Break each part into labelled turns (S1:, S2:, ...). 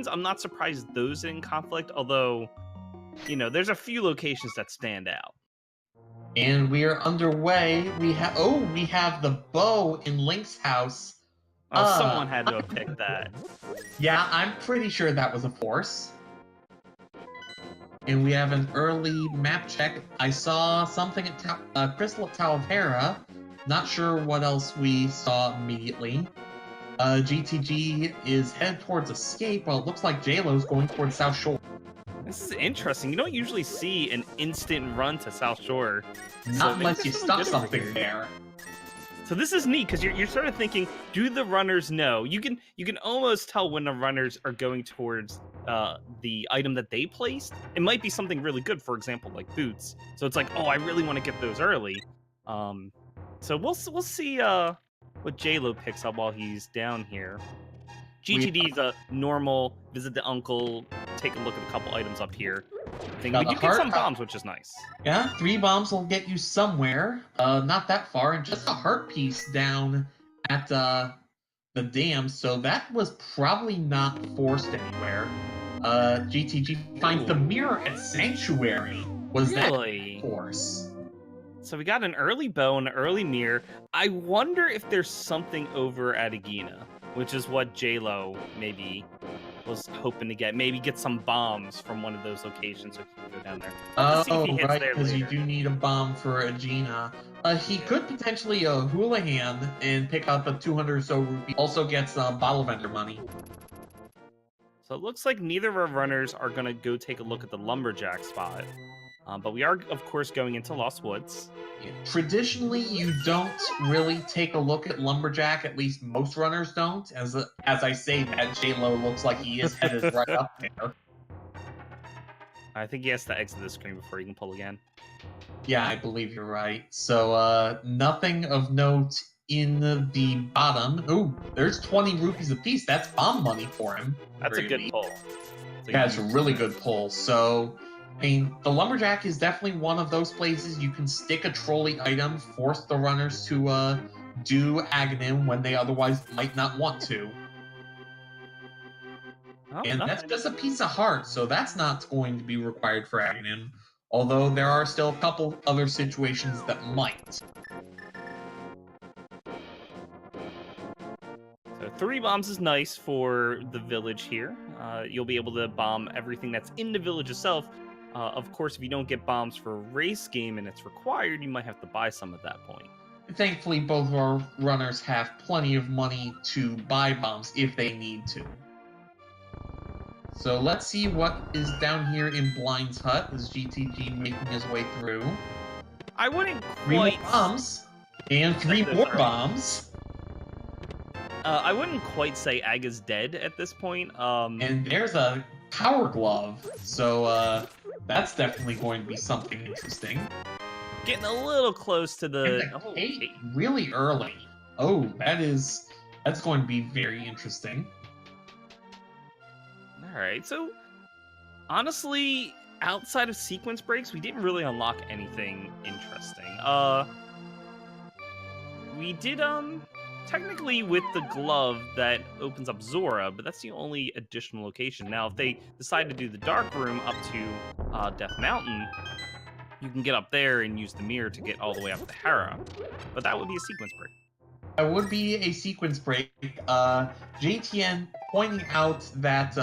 S1: locations, I'm not surprised those didn't conflict, although, there's a few locations that stand out.
S2: And we are underway. We have the bow in Link's house.
S1: Oh, someone had to have picked that.
S2: Yeah, I'm pretty sure that was a force. And we have an early map check. I saw something at Crystal at Talavera. Not sure what else we saw immediately. GTG is headed towards Escape, while it looks like JLo's going towards South Shore.
S1: This is interesting. You don't usually see an instant run to South Shore.
S2: Not unless you stuck something there.
S1: So this is neat because you're sort of thinking, do the runners know? You can almost tell when the runners are going towards the item that they placed. It might be something really good, for example, like boots. So it's like, oh, I really want to get those early. So we'll see what JLo picks up while he's down here. GTD's a normal visit the uncle, take a look at a couple items up here. We do get some bombs, which is nice.
S2: Yeah, 3 bombs will get you somewhere. Not that far, and just a heart piece down at the dam, so that was probably not forced anywhere. GTG finds the mirror at Sanctuary. Was
S1: really?
S2: That force?
S1: So we got an early bow and an early mirror. I wonder if there's something over at Agina, which is what JLo maybe was hoping to get. Maybe get some bombs from one of those locations so he can go down there.
S2: Oh, right, because you do need a bomb for Agina. He could potentially Houlihan and pick up a 200 or so rupee. Also gets bottle vendor money.
S1: So it looks like neither of our runners are going to go take a look at the lumberjack spot. But we are, of course, going into Lost Woods.
S2: Yeah. Traditionally, you don't really take a look at Lumberjack. At least most runners don't. As I say that, JLo looks like he is headed right up there.
S1: I think he has to exit the screen before he can pull again.
S2: Yeah, I believe you're right. So, nothing of note in the bottom. Ooh, there's 20 rupees apiece. That's bomb money for him.
S1: That's a good pull.
S2: Yeah, it's a really good pull. So, I mean, the Lumberjack is definitely one of those places you can stick a trolley item, force the runners to do Aghanim when they otherwise might not want to. Oh, and that's just a piece of heart, so that's not going to be required for Aghanim, although there are still a couple other situations that might.
S1: So 3 bombs is nice for the village here. You'll be able to bomb everything that's in the village itself. Of course, if you don't get bombs for a race game and it's required, you might have to buy some at that point.
S2: Thankfully, both of our runners have plenty of money to buy bombs if they need to. So let's see what is down here in Blind's hut as GTG making his way through.
S1: I wouldn't
S2: quite... 3 more bombs. And 3 more bombs.
S1: I wouldn't quite say Aga's dead at this point.
S2: And there's a power glove. So, that's definitely going to be something interesting.
S1: Getting a little close to the...
S2: Kate really early. Oh, that's going to be very interesting.
S1: Alright, so honestly, outside of sequence breaks, we didn't really unlock anything interesting. We did, technically with the glove that opens up Zora, but that's the only additional location. Now, if they decide to do the dark room up to Death Mountain, you can get up there and use the mirror to get all the way up to Hera. But that would be a sequence break.
S2: That would be a sequence break. JTN pointing out that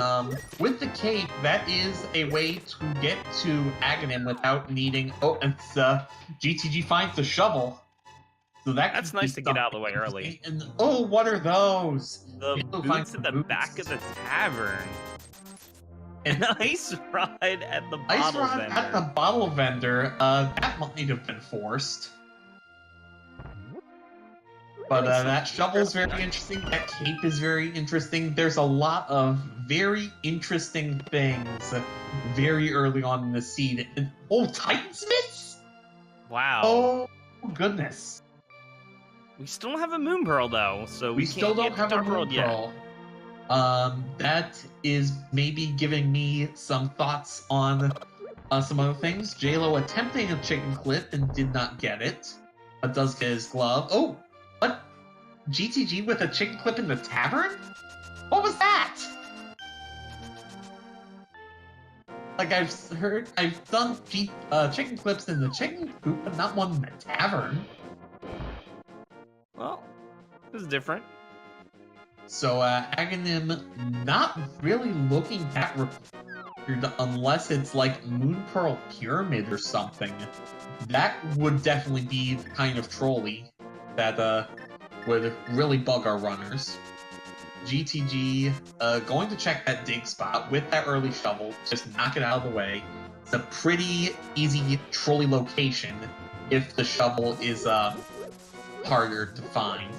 S2: with the cape, that is a way to get to Aghanim without needing... Oh, it's GTG finds the shovel. So that's
S1: nice to get out of the way early.
S2: And, oh, what are those?
S1: The boots at the back of the tavern. An ice ride at the bottle vendor. Ice ride
S2: at the bottle vendor. That might have been forced. But that shovel's very interesting. That cape is very interesting. There's a lot of very interesting things very early on in the seed. And, oh, Titansmiths?
S1: Wow.
S2: Oh, goodness.
S1: We still don't have a Moon Pearl, though, so we
S2: still don't have a Moon Pearl. That is maybe giving me some thoughts on some other things. JLo attempting a chicken clip and did not get it, but does get his glove. Oh, what? GTG with a chicken clip in the tavern? What was that? Like I've done chicken clips in the chicken coop, but not one in the tavern.
S1: Well, this is different.
S2: So Aghanim not really looking that required unless it's like Moon Pearl Pyramid or something. That would definitely be the kind of trolley that would really bug our runners. GTG going to check that dig spot with that early shovel, just knock it out of the way. It's a pretty easy trolley location if the shovel is harder to find.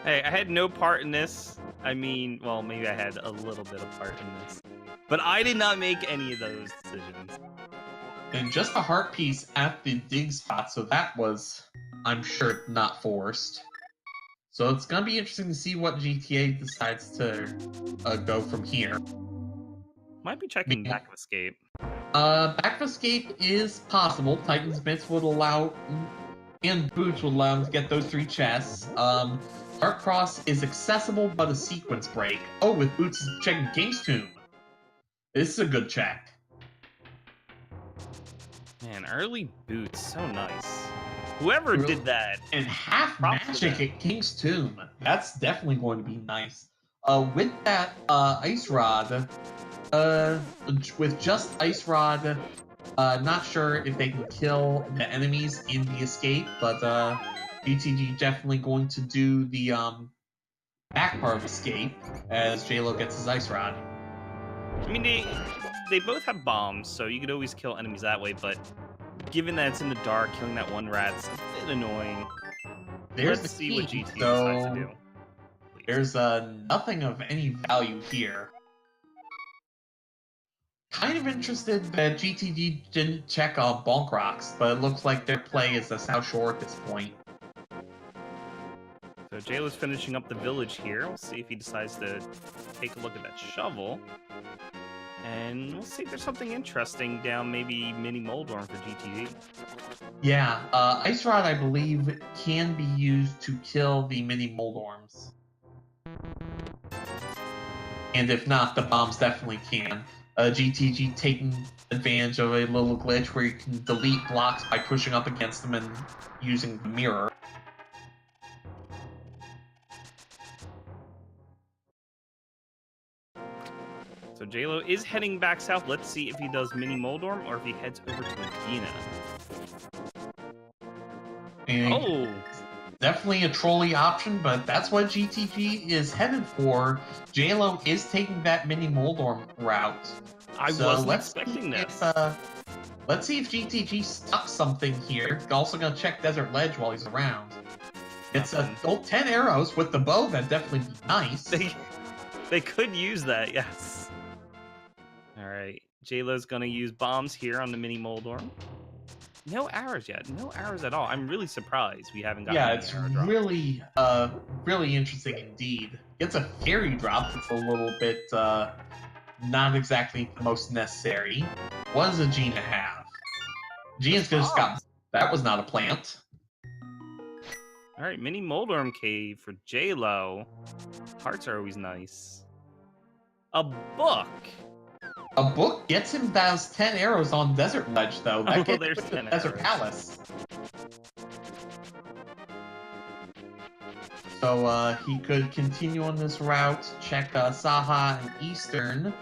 S1: Hey, I had no part in this. I mean, well, maybe I had a little bit of part in this. But I did not make any of those decisions.
S2: And just a heart piece at the dig spot, so that was, I'm sure, not forced. So it's gonna be interesting to see what GTA decides to go from here.
S1: Might be checking back of escape.
S2: Back of escape is possible. Titan's Bits would allow, and Boots would allow him to get those 3 chests. Dark Cross is accessible, but a sequence break. Oh, with Boots checking King's Tomb. This is a good check.
S1: Man, early Boots, so nice. Whoever did that.
S2: And half magic at King's Tomb. That's definitely going to be nice. With that Ice Rod, with just Ice Rod, not sure if they can kill the enemies in the escape, but BTG definitely going to do the back part of escape as JLo gets his Ice Rod.
S1: I mean, they both have bombs, so you could always kill enemies that way, but given that it's in the dark, killing that one rat's a bit annoying. Let's see what GT decides to do.
S2: There's nothing of any value here. Kind of interested that GTG didn't check on Bonk Rocks, but it looks like their play is the South Shore at this point.
S1: So JLo's finishing up the village here. We'll see if he decides to take a look at that shovel. And we'll see if there's something interesting down maybe Mini Moldorm for GTG.
S2: Yeah, Ice Rod, I believe, can be used to kill the Mini Moldorms. And if not, the bombs definitely can. GTG taking advantage of a little glitch where you can delete blocks by pushing up against them and using the mirror.
S1: So JLo is heading back south. Let's see if he does Mini Moldorm or if he heads over to Medina.
S2: And definitely a trolley option, but that's what GTG is headed for. JLo is taking that Mini Moldorm route.
S1: I wasn't expecting this.
S2: Let's see if GTG stuck something here. Also gonna check Desert Ledge while he's around. It's a 10 arrows with the bow. That'd definitely be nice.
S1: They could use that, yes. All right, JLo's gonna use bombs here on the Mini Moldorm. No arrows yet. No arrows at all. I'm really surprised we haven't gotten any arrow drops.
S2: Really, really interesting indeed. It's a fairy drop. It's a little bit, not exactly the most necessary. What does a Gina have? Gina's just got... That was not a plant.
S1: All right, Mini Moldorm Cave for JLo. Hearts are always nice. A book.
S2: A book gets him those 10 arrows on Desert Ledge, though. That gets
S1: there's
S2: him to Desert Palace. So he could continue on this route, check Saha and Eastern.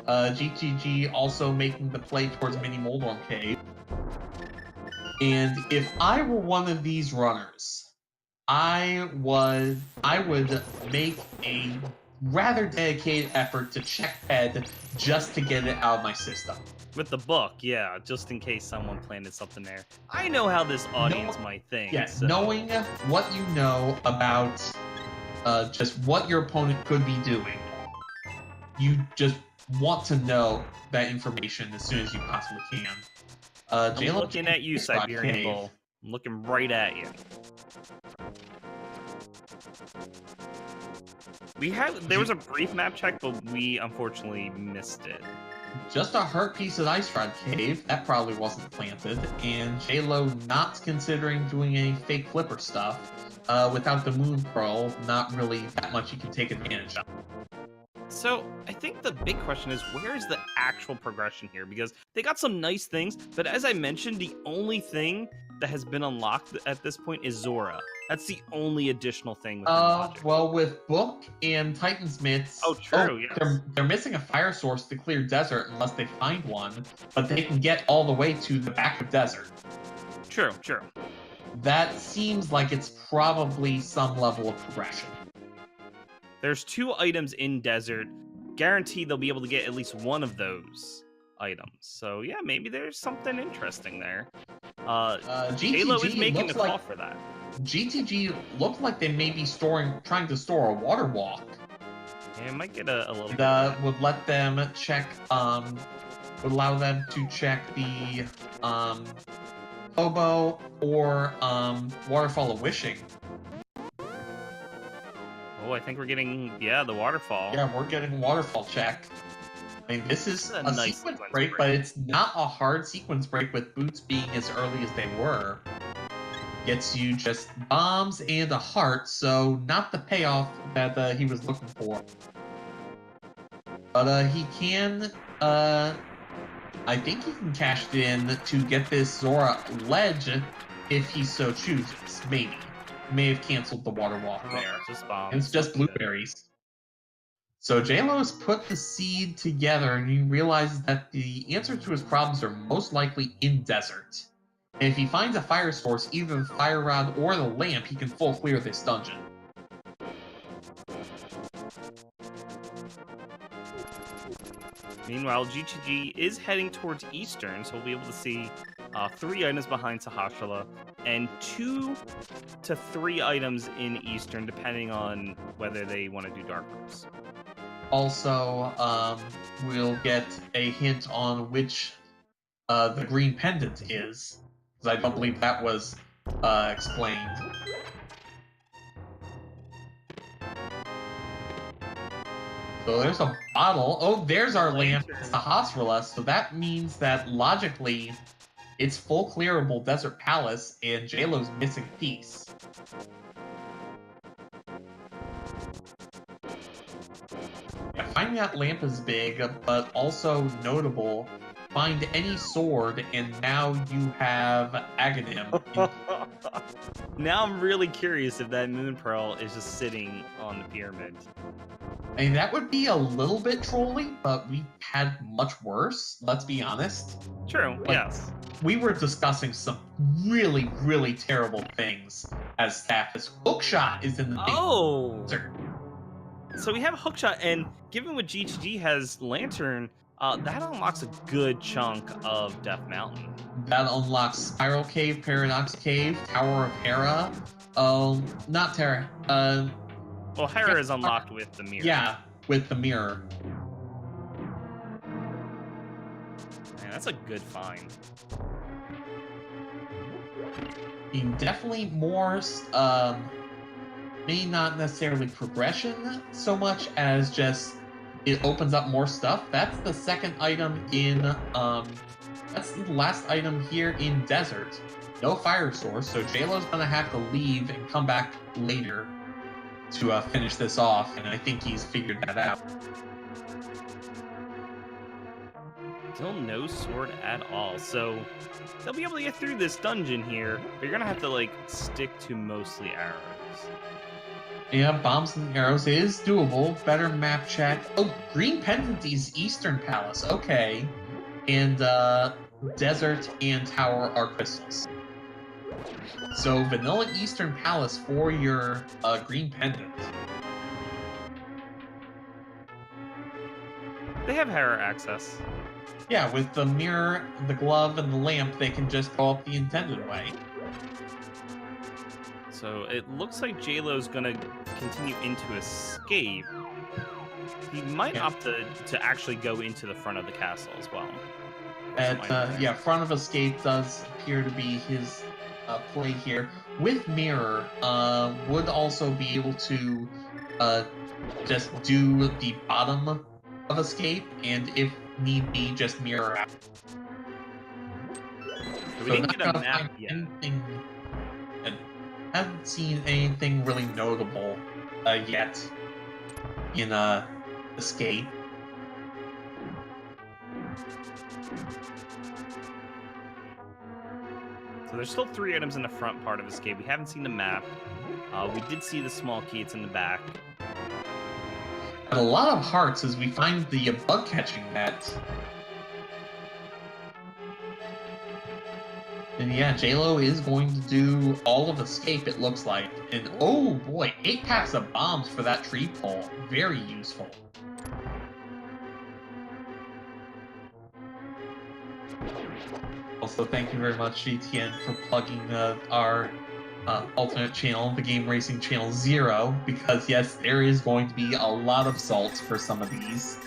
S2: GTG also making the play towards Mini Moldorm Cave. And if I were one of these runners, I would make a rather dedicated effort to check head just to get it out of my system.
S1: With the book, yeah, just in case someone planted something there. I know how this audience might think.
S2: Yes,
S1: so.
S2: Knowing what you know about just what your opponent could be doing, you just want to know that information as soon as you possibly can.
S1: I'm looking at you, Siberian Bull. I'm looking right at you. There was a brief map check, but we unfortunately missed it.
S2: Just a hurt piece of Ice Rod Cave. That probably wasn't planted. And JLo not considering doing any fake flipper stuff. Without the Moon Pearl, not really that much you can take advantage of.
S1: So I think the big question is where is the actual progression here? Because they got some nice things, but as I mentioned, the only thing that has been unlocked at this point is Zora. That's the only additional thing within Logic.
S2: Well, with Book and
S1: Oh,
S2: Titansmiths,
S1: true. Yes.
S2: they're missing a fire source to clear desert unless they find one, but they can get all the way to the back of desert.
S1: True. True.
S2: That seems like it's probably some level of progression.
S1: There's 2 items in desert. Guaranteed they'll be able to get at least one of those items. So yeah, maybe there's something interesting there. Halo is
S2: GTG
S1: making
S2: looks
S1: a call
S2: like
S1: for that.
S2: GTG looks like they may be trying to store a water walk.
S1: Yeah, it might get a little bit.
S2: That would let them check, would allow them to check the, Hobo or, Waterfall of Wishing.
S1: Oh, I think we're getting, yeah, the waterfall.
S2: Yeah, we're getting waterfall check. I mean, this is
S1: a
S2: a
S1: nice
S2: sequence
S1: sequence
S2: break,
S1: break.
S2: but it's not a hard sequence break with boots being as early as they were. Gets you just bombs and a heart, so not the payoff that he was looking for. But he can, I think he can cash it in to get this Zora ledge if he so chooses. Maybe. May have canceled the water walk there.
S1: Just bombs.
S2: And it's just blueberries. So JLo has put the seed together and he realizes that the answer to his problems are most likely in desert. And if he finds a fire source, either the fire rod or the lamp, he can full clear this dungeon.
S1: Meanwhile, GTG is heading towards Eastern, so we'll be able to see 3 items behind Sahasrahla and 2 to 3 items in Eastern, depending on whether they want to do Dark Rooms.
S2: Also, we'll get a hint on which the green pendant is, because I don't believe that was explained. So there's a bottle. Oh, there's our lamp. It's the Hasrala, so that means that logically it's full clearable Desert Palace and JLo's missing piece. Yeah, finding that lamp is big, but also notable. Find any sword, and now you have Aghanim.
S1: Now I'm really curious if that Moon Pearl is just sitting on the pyramid.
S2: I mean, that would be a little bit trolling, but we had much worse, let's be honest.
S1: True, yes.
S2: We were discussing some really, really terrible things as staff. This hookshot is in the
S1: desert. So we have a hookshot, and given what GTG has Lantern, that unlocks a good chunk of Death Mountain.
S2: That unlocks Spiral Cave, Paradox Cave, Tower of Hera. Not Terra.
S1: Well, Hera is unlocked with the mirror.
S2: Yeah, with the mirror.
S1: Man, that's a good find.
S2: I mean, definitely more, maybe not necessarily progression so much as just it opens up more stuff. That's the second item in, that's the last item here in Desert. No fire source, so JLo's gonna have to leave and come back later to finish this off, and I think he's figured that out.
S1: Still no sword at all, so they'll be able to get through this dungeon here, but you're gonna have to, like, stick to mostly arrows.
S2: Yeah, bombs and arrows is doable. Better map check. Oh, green pendant is Eastern Palace. Okay. And, Desert and Tower are crystals. So, vanilla Eastern Palace for your green pendant.
S1: They have Hera access.
S2: Yeah, with the mirror, the glove, and the lamp, they can just go up the intended way.
S1: So it looks like JLo's gonna continue into Escape. He might opt to actually go into the front of the castle as well.
S2: Yeah, front of Escape does appear to be his play here. With Mirror, would also be able to just do the bottom of Escape, and if need be, just Mirror out.
S1: So we didn't get a map yet.
S2: I haven't seen anything really notable yet in escape.
S1: So there's still 3 items in the front part of escape. We haven't seen the map. We did see the small key. It's in the back.
S2: But a lot of hearts as we find the bug catching net. And yeah, JLo is going to do all of escape, it looks like. And oh boy, 8 packs of bombs for that tree pole. Very useful. Also, thank you very much, GTN, for plugging our alternate channel, the Game Racing Channel 0, because yes, there is going to be a lot of salts for some of these.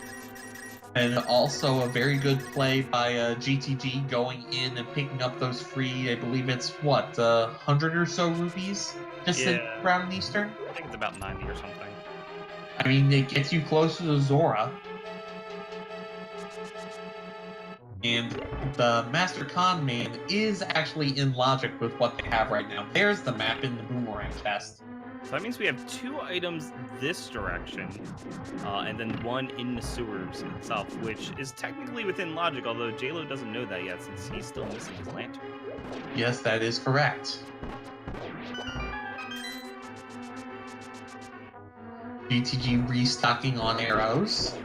S2: And also a very good play by GTG going in and picking up those free, I believe it's, what, 100 or so rupees? Just in Brown and Eastern?
S1: I think it's about 90 or something.
S2: I mean, it gets you closer to Zora. And the Master Con Man is actually in logic with what they have right now. There's the map in the boomerang chest.
S1: So that means we have 2 items this direction, and then 1 in the sewers itself, which is technically within logic, although JLo doesn't know that yet since he's still missing his lantern.
S2: Yes, that is correct. GTG restocking on arrows.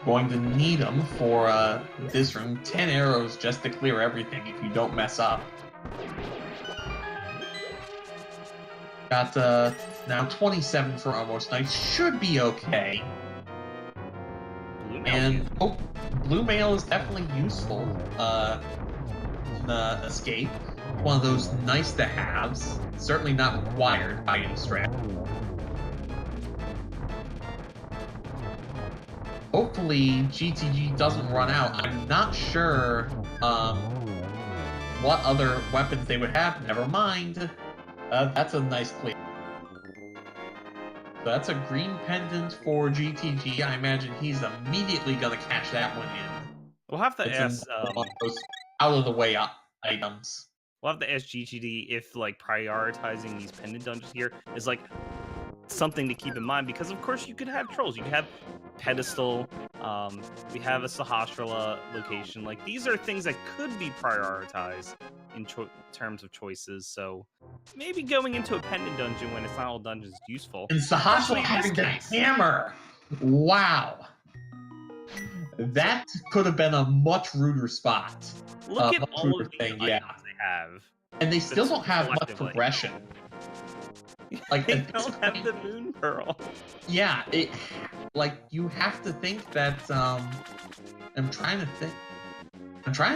S2: Going to need them for this room. 10 arrows just to clear everything if you don't mess up. Got now 27 for almost nice. Should be okay. And oh, blue mail is definitely useful in the escape. One of those nice to haves. Certainly not required by any stretch. Hopefully GTG doesn't run out. I'm not sure what other weapons they would have. Never mind. That's a nice clear. So that's a green pendant for GTG. I imagine he's immediately going to catch that one in.
S1: We'll have to ask
S2: those out of the way items.
S1: We'll have to ask GTD if like prioritizing these pendant dungeons here is like something to keep in mind, because of course you could have trolls, you could have pedestal, we have a Sahasrara location. Like these are things that could be prioritized in terms of choices. So maybe going into a pendant dungeon when it's not all dungeons is useful.
S2: And Sahasrara having the hammer. Wow. That could have been a much ruder spot.
S1: Look at all of the items they have.
S2: And they still don't have much progression. Like
S1: they don't have the moon pearl.
S2: Yeah, like you have to think that I'm trying to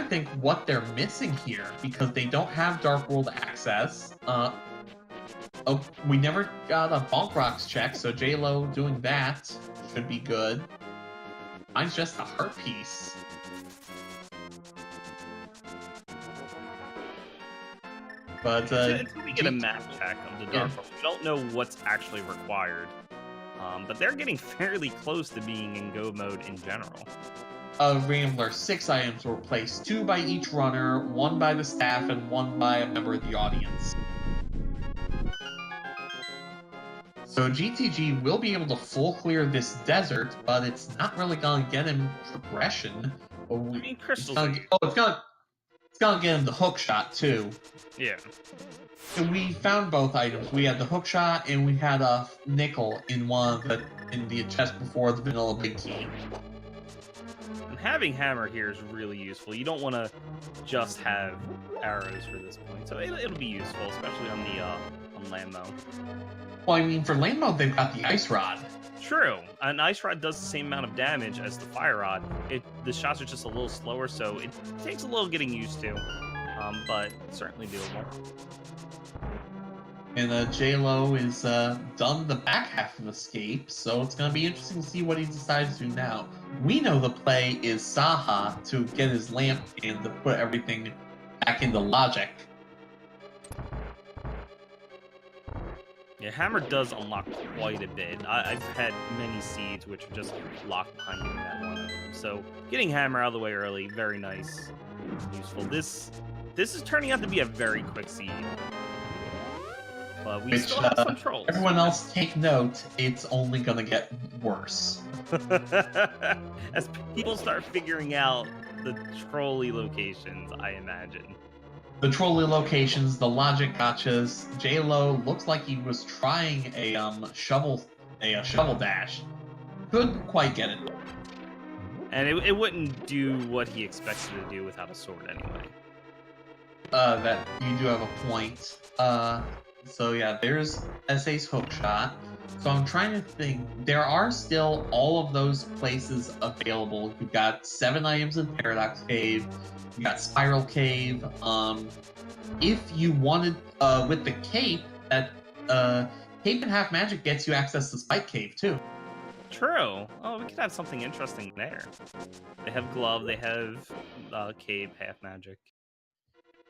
S2: think what they're missing here, because they don't have Dark World access. Oh, we never got a Bonk Rocks check, so JLo doing that should be good. Mine's just a heart piece. But
S1: until we get a map check of the Dark World, we don't know what's actually required. But they're getting fairly close to being in go mode in general.
S2: Rambler, 6 items were placed, 2 by each runner, 1 by the staff, and 1 by a member of the audience. So GTG will be able to full clear this desert, but it's not really going to get him progression.
S1: I mean, crystals.
S2: It's gonna get him the hook shot too.
S1: Yeah.
S2: And we found both items. We had the hook shot and we had a nickel in the chest before the vanilla big key.
S1: And having hammer here is really useful. You don't want to just have arrows for this point, so it'll be useful, especially on the on Lambo.
S2: Well, I mean, for Lambo they've got the ice rod.
S1: True. An ice rod does the same amount of damage as the fire rod. The shots are just a little slower, so it takes a little getting used to, but certainly doable.
S2: And JLo is done the back half of Escape, so it's going to be interesting to see what he decides to do now. We know the play is Saha to get his lamp and to put everything back into logic.
S1: Yeah, hammer does unlock quite a bit. I've had many seeds which are just locked behind getting that one item. So getting hammer out of the way early, very nice, useful. This is turning out to be a very quick seed. But we
S2: Which,
S1: still have some trolls.
S2: everyone else take note, it's only gonna get worse.
S1: As people start figuring out the trolley locations, I imagine.
S2: The trolley locations, the logic gotchas. J-Lo looks like he was trying a shovel dash. Couldn't quite get it.
S1: And it wouldn't do what he expected to do without a sword anyway.
S2: That you do have a point. So yeah, there's SA's hook shot. So I'm trying to think. There are still all of those places available. You've got 7 items in Paradox Cave. You got Spiral Cave. If you wanted, with the cape, that cape and half magic gets you access to Spike Cave too.
S1: True. Oh, we could have something interesting there. They have glove. They have cape, half magic.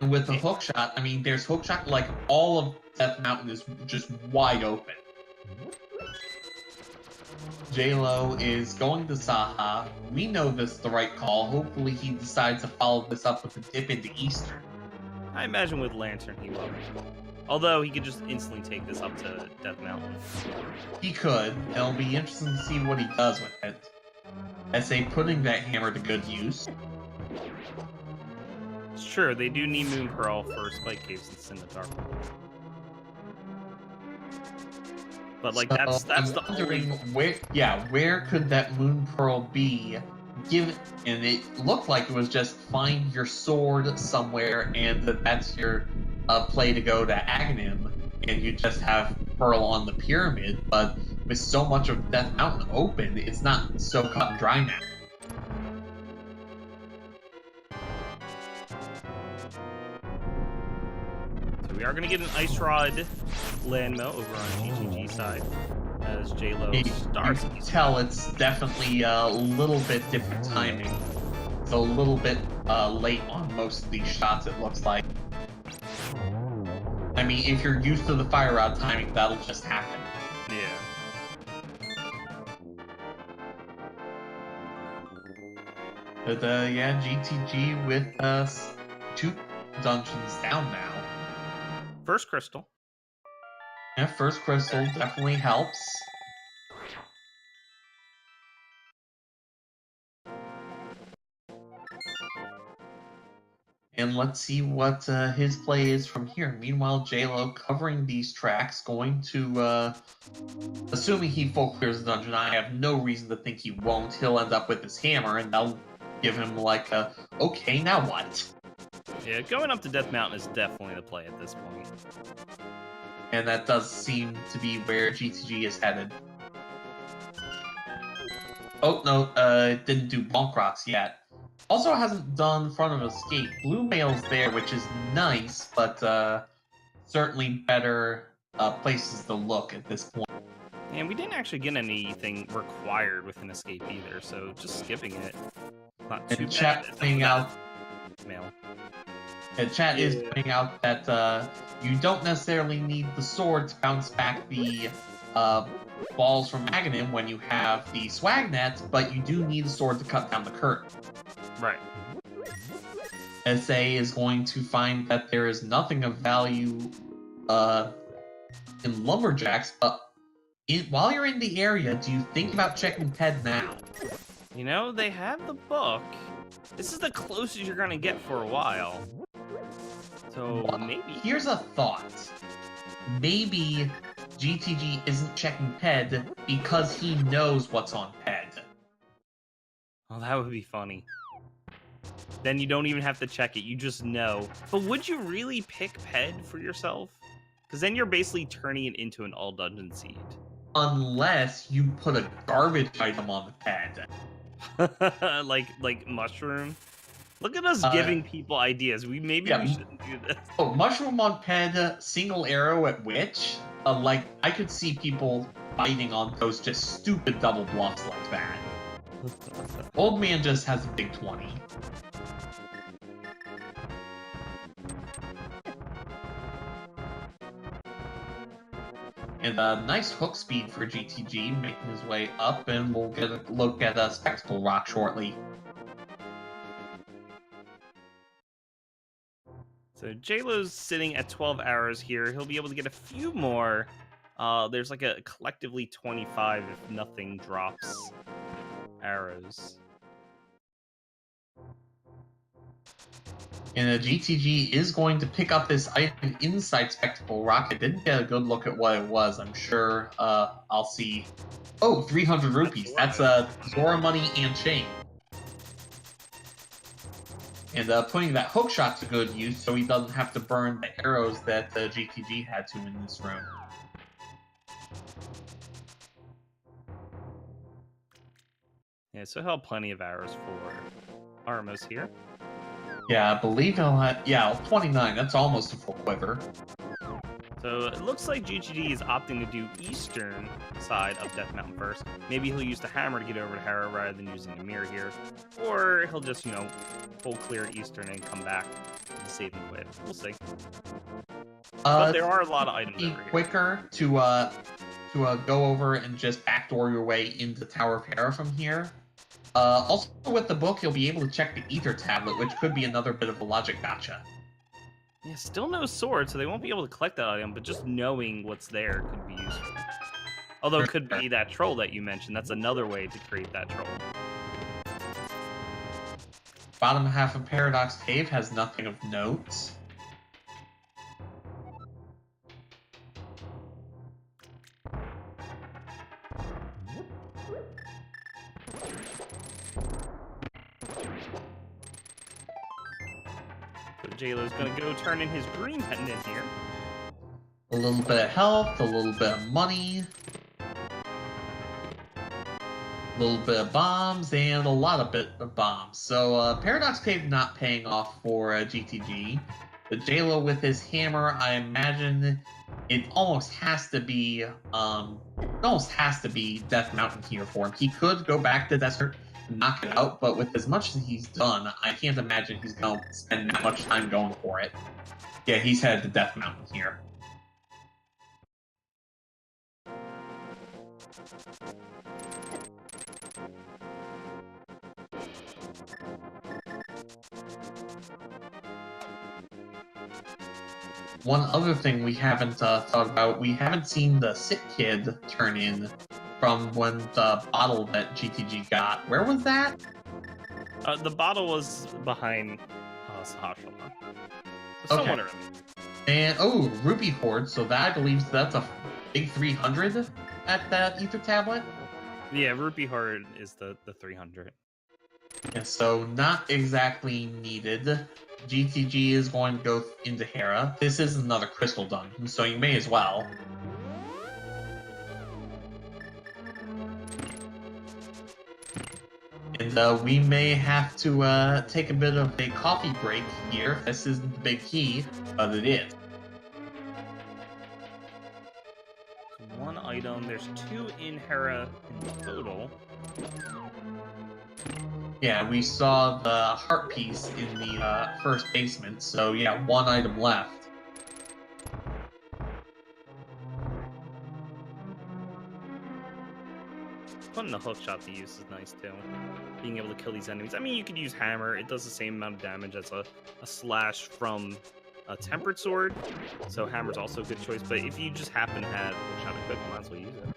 S2: And with the hook shot, I mean, there's hook shot, like all of Death Mountain is just wide open. J-Lo is going to Saha. We know this is the right call. Hopefully he decides to follow this up with a dip into Eastern.
S1: I imagine with Lantern he will. Although he could just instantly take this up to Death Mountain.
S2: He could. It'll be interesting to see what he does with it. SA putting that hammer to good use.
S1: It's true, they do need Moon Pearl for Spike Caves and Scimitar. But like
S2: So,
S1: that's
S2: I'm
S1: the
S2: wondering
S1: only...
S2: where could that Moon Pearl be? And it looked like it was just find your sword somewhere, and that's your play to go to Aghanim, and you just have Pearl on the pyramid. But with so much of Death Mountain open, it's not so cut and dry now.
S1: So we are going to get an Ice Rod Landmo over on GGG side. As J-Lo starts.
S2: You can tell it's definitely a little bit different timing. It's a little bit late on most of these shots, it looks like. I mean, if you're used to the fire rod timing, that'll just happen.
S1: Yeah.
S2: But yeah, GTG with 2 dungeons down now.
S1: First crystal.
S2: Yeah, first crystal definitely helps. And let's see what his play is from here. Meanwhile, J-Lo covering these tracks, going to, assuming he full clears the dungeon, I have no reason to think he won't. He'll end up with his hammer, and that'll give him like a, okay, now what?
S1: Yeah, going up to Death Mountain is definitely the play at this point.
S2: And that does seem to be where GTG is headed. Oh, no, it didn't do Bonk Rocks yet. Also hasn't done Front of Escape. Blue Mail's there, which is nice, but certainly better places to look at this point.
S1: And we didn't actually get anything required with an escape either, so just skipping it. Not too
S2: And
S1: bad.
S2: chat pointing out,
S1: Mail.
S2: and chat is pointing out that you don't necessarily need the sword to bounce back the balls from Aghanim when you have the swag net, but you do need a sword to cut down the curtain.
S1: Right.
S2: SA is going to find that there is nothing of value in Lumberjacks, but while you're in the area, do you think about checking PED now?
S1: You know, they have the book. This is the closest you're gonna get for a while. So
S2: Well,
S1: maybe...
S2: Here's a thought. Maybe GTG isn't checking PED because he knows what's on PED.
S1: Oh, that would be funny. Then you don't even have to check it, you just know. But would you really pick PED for yourself? Because then you're basically turning it into an all-dungeon seed.
S2: Unless you put a garbage item on the PED.
S1: like mushroom. Look at us giving people ideas. We maybe we shouldn't do this.
S2: Oh, mushroom on PED, single arrow at witch. Like I could see people biting on those just stupid double bluffs like that. Old man just has a big 20. And a nice hook speed for GTG, making his way up, and we'll get a look at a Spectacle Rock shortly.
S1: So JLo's sitting at 12 arrows here. He'll be able to get a few more. There's like a collectively 25 if nothing drops arrows.
S2: And the GTG is going to pick up this item inside Spectacle Rocket. Didn't get a good look at what it was. I'm sure I'll see. Oh, 300 rupees. That's Zora money and chain. And putting that hook shot to good use so he doesn't have to burn the arrows that GTG had to in this room.
S1: Yeah, so he'll have plenty of arrows for Armos here.
S2: Yeah, I believe he'll have... Yeah, 29. That's almost a full quiver.
S1: So it looks like GTD is opting to do eastern side of Death Mountain first. Maybe he'll use the hammer to get over to Hera rather than using the mirror here. Or he'll just, full clear eastern and come back to save and quit. We'll see. But there are a lot of items over here.
S2: Quicker to go over and just backdoor your way into Tower of Hera from here. Also, with the book, you'll be able to check the Ether Tablet, which could be another bit of a logic gotcha.
S1: Yeah, still no sword, so they won't be able to collect that item, but just knowing what's there could be useful. Although it could be that troll that you mentioned. That's another way to create that troll.
S2: Bottom half of Paradox Cave has nothing of note.
S1: So JLo's gonna go turn in his green pendant here.
S2: A little bit of health, a little bit of money, a little bit of bombs, and a lot of bombs. So Paradox Cave not paying off for GTG. The JLo with his hammer, I imagine it almost has to be Death Mountain here for him. He could go back to Desert, knock it out, but with as much as he's done, I can't imagine he's going to spend that much time going for it. Yeah, he's headed to Death Mountain here. One other thing we haven't thought about, we haven't seen the Sit Kid turn in from when the bottle that GTG got. Where was that?
S1: The bottle was behind Sasha. So somewhat early.
S2: And, oh, Ruby Horde, so that I believe that's a big 300 at that Ether Tablet?
S1: Yeah, Rupee Horde is the 300.
S2: Yeah, so not exactly needed. GTG is going to go into Hera. This is another crystal dungeon, so you may as well. And we may have to take a bit of a coffee break here. This isn't the big key, but it is.
S1: One item. There's 2 in Hera in total.
S2: Yeah, we saw the heart piece in the first basement, so yeah, 1 item left.
S1: Putting the hook shot to use is nice too. Being able to kill these enemies. I mean, you could use hammer. It does the same amount of damage as a slash from a tempered sword. So hammer's also a good choice. But if you just happen to have hook shot equipped, might as well use it.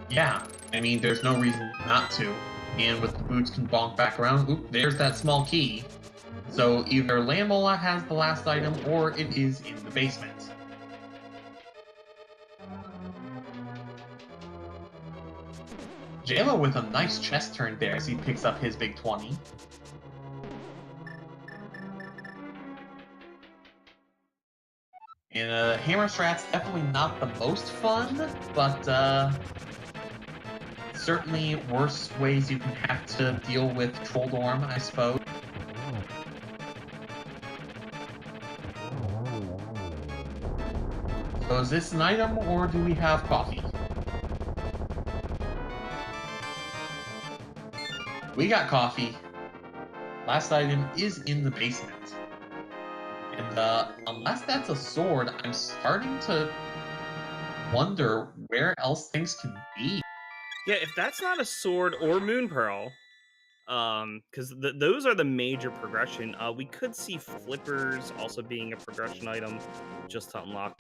S2: Yeah, I mean, there's no reason not to. And with the boots can bonk back around. Oop, there's that small key. So either Lambola has the last item, or it is in the basement. JLo with a nice chest turn there as he picks up his big 20. And Hammer Strat's definitely not the most fun, but certainly worse ways you can have to deal with Trolldorm, I suppose. So is this an item, or do we have coffee? We got coffee. Last item is in the basement. And unless that's a sword, I'm starting to wonder where else things can be.
S1: Yeah, if that's not a sword or moon pearl, because those are the major progression. We could see flippers also being a progression item, just to unlock.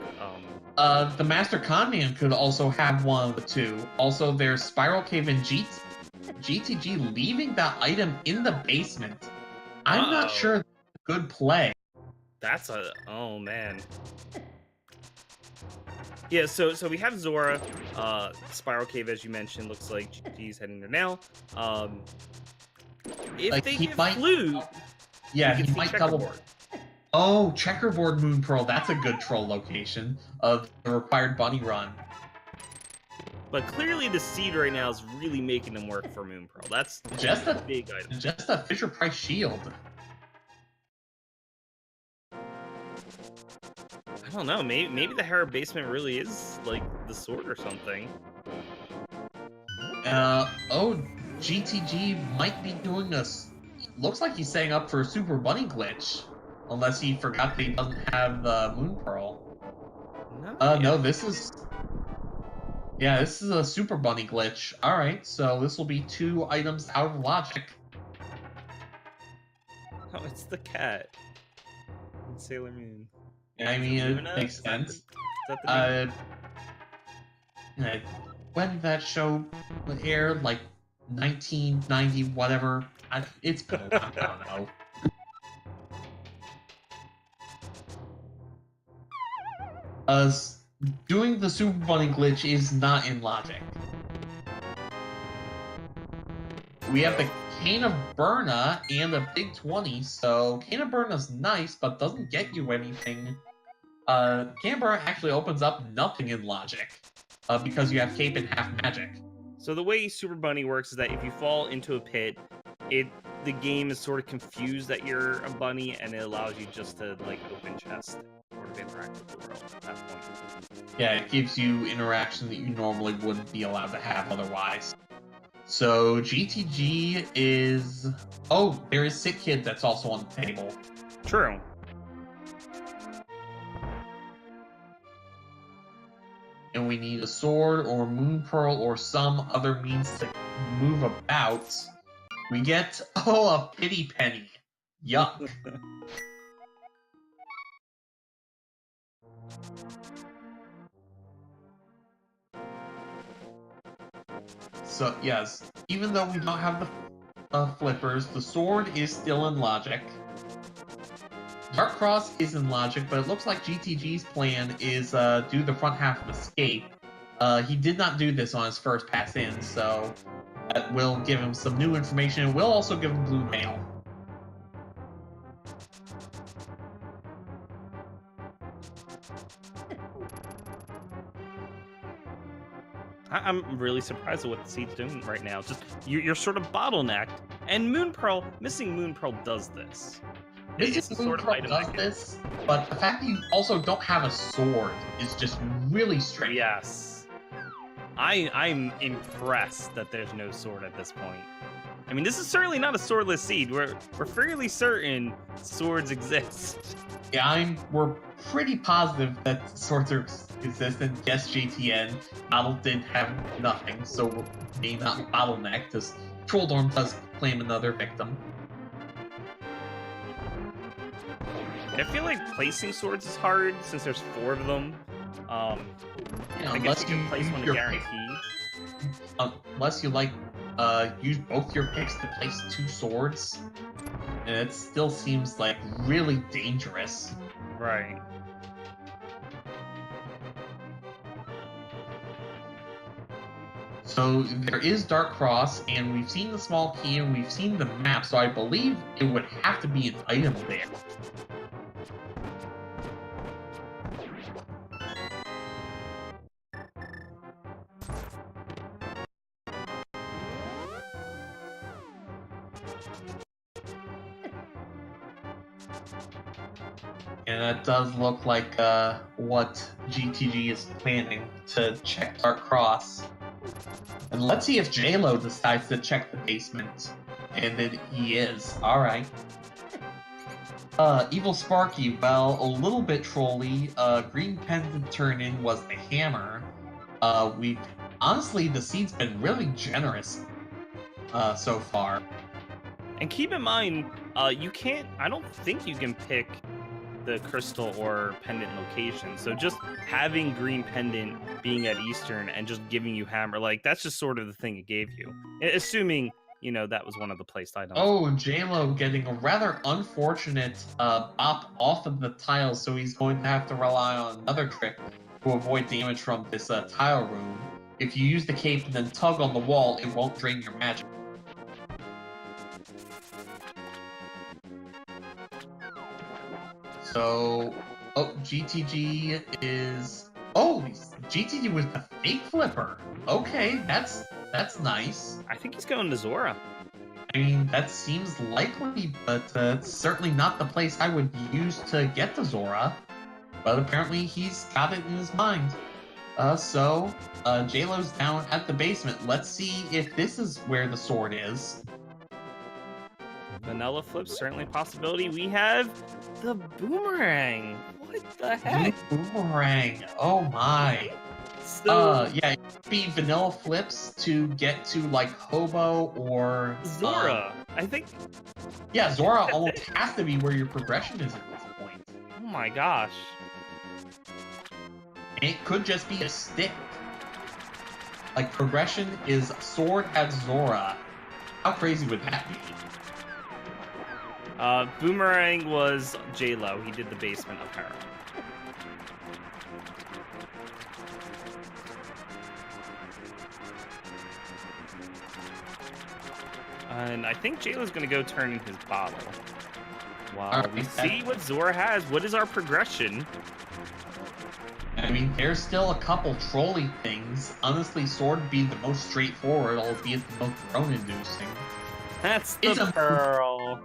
S2: The Master Con Man could also have one of the two. Also, there's Spiral Cave and GTG leaving that item in the basement. I'm not
S1: Uh-oh.
S2: sure that's a good play.
S1: That's a oh man. Yeah, so we have Zora, Spiral Cave, as you mentioned. Looks like GG's heading there now. If
S2: Like,
S1: they
S2: he
S1: get
S2: might-
S1: flute,
S2: Yeah,
S1: we
S2: he
S1: can see
S2: might double.
S1: checkerboard.
S2: Oh, Checkerboard Moon Pearl. That's a good troll location of the required bunny run.
S1: But clearly, the seed right now is really making them work for Moon Pearl. That's
S2: Just a
S1: big item.
S2: just a Fisher Price shield.
S1: I don't know. Maybe the Hera basement really is like the sword or something.
S2: Oh, GTG might be doing looks like he's setting up for a Super Bunny glitch. Unless he forgot that he doesn't have the Moon Pearl. No, this is... Yeah, this is a Super Bunny glitch. Alright, so this will be 2 items out of logic.
S1: Oh, it's the cat. And Sailor Moon.
S2: I mean, it
S1: Luna?
S2: makes
S1: Is that
S2: sense.
S1: the name?
S2: When did that show air? Like 1990, whatever. It's been a while, I don't know. Doing the Super Bunny glitch is not in logic. We have the Cane of Burna and a big 20, so Cane of Burna's nice, but doesn't get you anything. Cane of Burna actually opens up nothing in logic, because you have Cape and half magic.
S1: So the way Super Bunny works is that if you fall into a pit, the game is sort of confused that you're a bunny, and it allows you just to like open chest or interact with the world at that point.
S2: Yeah, it gives you interaction that you normally wouldn't be allowed to have otherwise. So GTG is... Oh, there is Sick Kid that's also on the table.
S1: True.
S2: And we need a sword or Moon Pearl or some other means to move about. We get, a Pity Penny. Yuck. So, yes, even though we don't have the flippers, the sword is still in logic. Dark Cross is in logic, but it looks like GTG's plan is do the front half of Escape. He did not do this on his first pass in, so that will give him some new information. It will also give him blue mail.
S1: I'm really surprised at what the seed's doing right now. Just you're sort of bottlenecked, and Moon Pearl, missing Moon Pearl does this.
S2: It's
S1: the
S2: Moon
S1: sort of
S2: Pearl
S1: item
S2: does
S1: that
S2: this, but the fact that you also don't have a sword is just really strange.
S1: Yes. I'm impressed that there's no sword at this point. I mean, this is certainly not a swordless seed. We're fairly certain swords exist.
S2: Yeah, we're pretty positive that swords are existent. Yes, GTN. Battle did have nothing, so we're maybe not bottlenecked, because Trolldorm does claim another victim.
S1: I feel like placing swords is hard since there's 4 of them. I guess you can place one to guarantee.
S2: Unless you use both your picks to place 2 swords, and it still seems like really dangerous.
S1: Right.
S2: So there is Dark Cross, and we've seen the small key, and we've seen the map, so I believe it would have to be an item there. And that does look like what GTG is planning to check Dark Cross. And let's see if JLo decides to check the basement. And then he is. Alright. Evil Sparky, well, a little bit trolly. Green Pendant turn-in was the hammer. Honestly, the seed's been really generous so far.
S1: And keep in mind, you can't. I don't think you can pick the crystal or pendant location. So just having green pendant being at Eastern and just giving you hammer, like that's just sort of the thing it gave you. Assuming that was one of the placed items.
S2: Oh, J-Lo getting a rather unfortunate bop off of the tiles, so he's going to have to rely on another trick to avoid damage from this tile room. If you use the cape and then tug on the wall, it won't drain your magic. So, GTG is... Oh, GTG with the fake flipper. Okay, that's nice.
S1: I think he's going to Zora.
S2: I mean, that seems likely, but it's certainly not the place I would use to get to Zora. But apparently he's got it in his mind. So, J-Lo's down at the basement. Let's see if this is where the sword is.
S1: Vanilla flip, certainly a possibility. We have the boomerang. What the heck?
S2: Boomerang. Oh my.
S1: So,
S2: yeah, it could be vanilla flips to get to like Hobo or
S1: Zora. I think.
S2: Yeah, Zora almost has to be where your progression is at this point.
S1: Oh my gosh.
S2: It could just be a stick. Like progression is sword at Zora. How crazy would that be?
S1: Boomerang was J-Lo. He did the basement of her. And I think J-Lo's gonna go turn in his bottle. Wow.
S2: Right,
S1: We see what Zora has. What is our progression?
S2: I mean, there's still a couple trolley things. Honestly, sword would be the most straightforward, albeit the most groan-inducing.
S1: That's the pearl.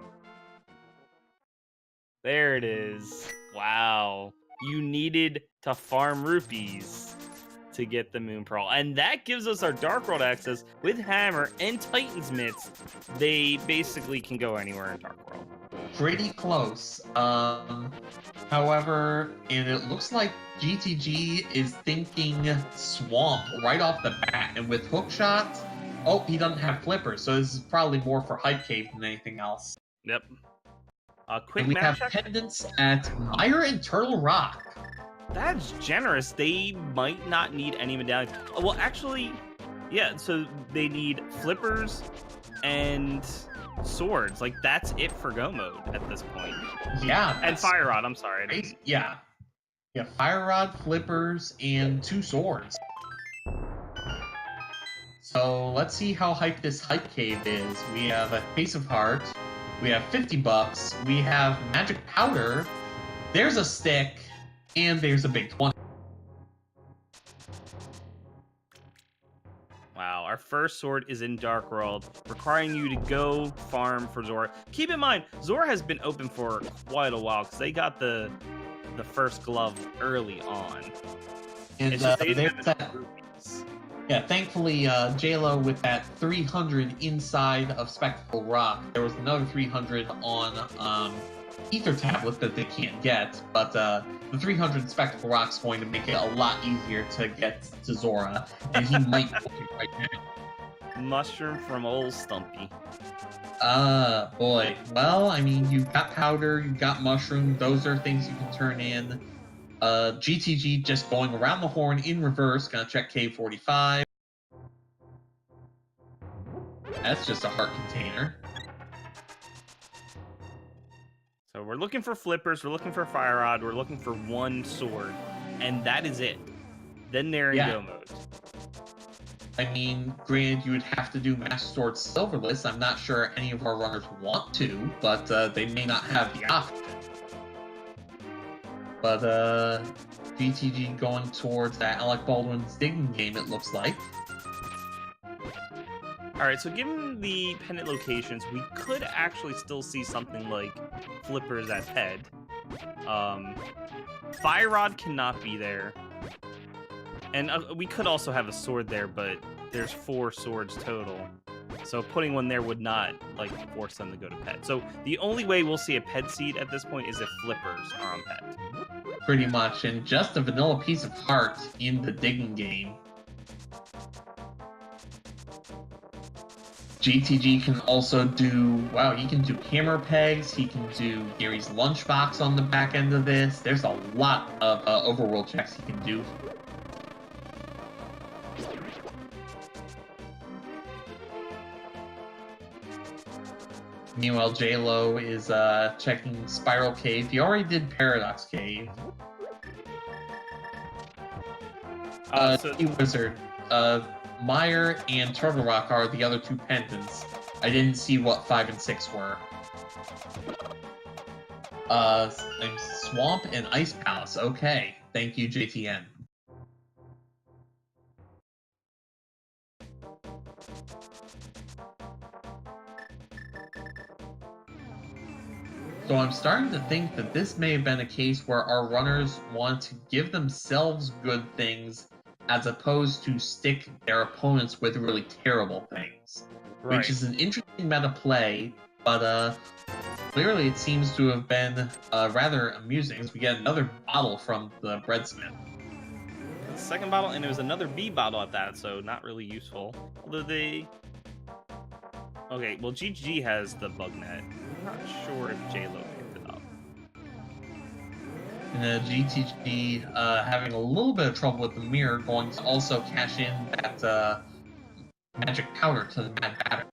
S1: There it is. Wow. You needed to farm rupees to get the Moon Pearl. And that gives us our Dark World access with Hammer and Titan's Mitts. They basically can go anywhere in Dark World.
S2: Pretty close. However, and it looks like GTG is thinking Swamp right off the bat. And with Hookshot, he doesn't have Flippers, so this is probably more for Hype Cave than anything else.
S1: Yep. Quick
S2: we have
S1: check.
S2: pendants at Mire and Turtle Rock.
S1: That's generous. They might not need any medallions. Well, actually, yeah, so they need flippers and swords. Like, that's it for Go Mode at this point.
S2: Yeah.
S1: And Fire Rod, I'm sorry.
S2: Yeah. Yeah, Fire Rod, flippers, and 2 swords. So, let's see how hyped this Hype Cave is. We have a Case of Heart. We have 50 bucks. We have Magic Powder. There's a stick. And there's a big 20.
S1: Wow, our first sword is in Dark World, requiring you to go farm for Zora. Keep in mind, Zora has been open for quite a while, because they got the first glove early on.
S2: And there's that... Yeah, thankfully, J-Lo with that 300 inside of Spectacle Rock. There was another 300 on Ether Tablet that they can't get, but the 300 Spectacle Rock's going to make it a lot easier to get to Zora, and he might book it right now.
S1: Mushroom from old Stumpy.
S2: Boy. Well, I mean, you've got Powder, you've got Mushroom, those are things you can turn in. GTG just going around the horn in reverse, gonna check Cave 45. That's just a heart container.
S1: So we're looking for flippers, we're looking for Fire Rod, we're looking for 1 sword, and that is it. Then they're in Go Mode.
S2: I mean, granted, you would have to do Master Sword Silverless. I'm not sure any of our runners want to, but they may not have the option. But GTG going towards that Alec Baldwin's digging game, it looks like.
S1: Alright, so given the pendant locations, we could actually still see something like flippers at head. Fire Rod cannot be there. And we could also have a sword there, but there's 4 swords total. So putting one there would not, like, force them to go to pet. So the only way we'll see a pet seed at this point is if flippers are on pet.
S2: Pretty much, and just a vanilla piece of heart in the digging game. GTG can also do, wow, he can do hammer pegs, he can do Gary's lunchbox on the back end of this. There's a lot of overworld checks he can do. Meanwhile, J-Lo is checking Spiral Cave. He already did Paradox Cave. Wizard. Meyer and Turtle Rock are the other two pendants. I didn't see what 5 and 6 were. Swamp and Ice Palace. Okay. Thank you, JTN. So I'm starting to think that this may have been a case where our runners want to give themselves good things as opposed to stick their opponents with really terrible things. Right. Which is an interesting meta play, but clearly it seems to have been rather amusing as we get another bottle from the breadsmith.
S1: The second bottle, and it was another B bottle at that, so not really useful. Although they... Okay, well GG has the bug net. I'm not sure if J-Lo picked it up.
S2: And GTG having a little bit of trouble with the mirror, going to also cash in that magic powder to the Mad Batter.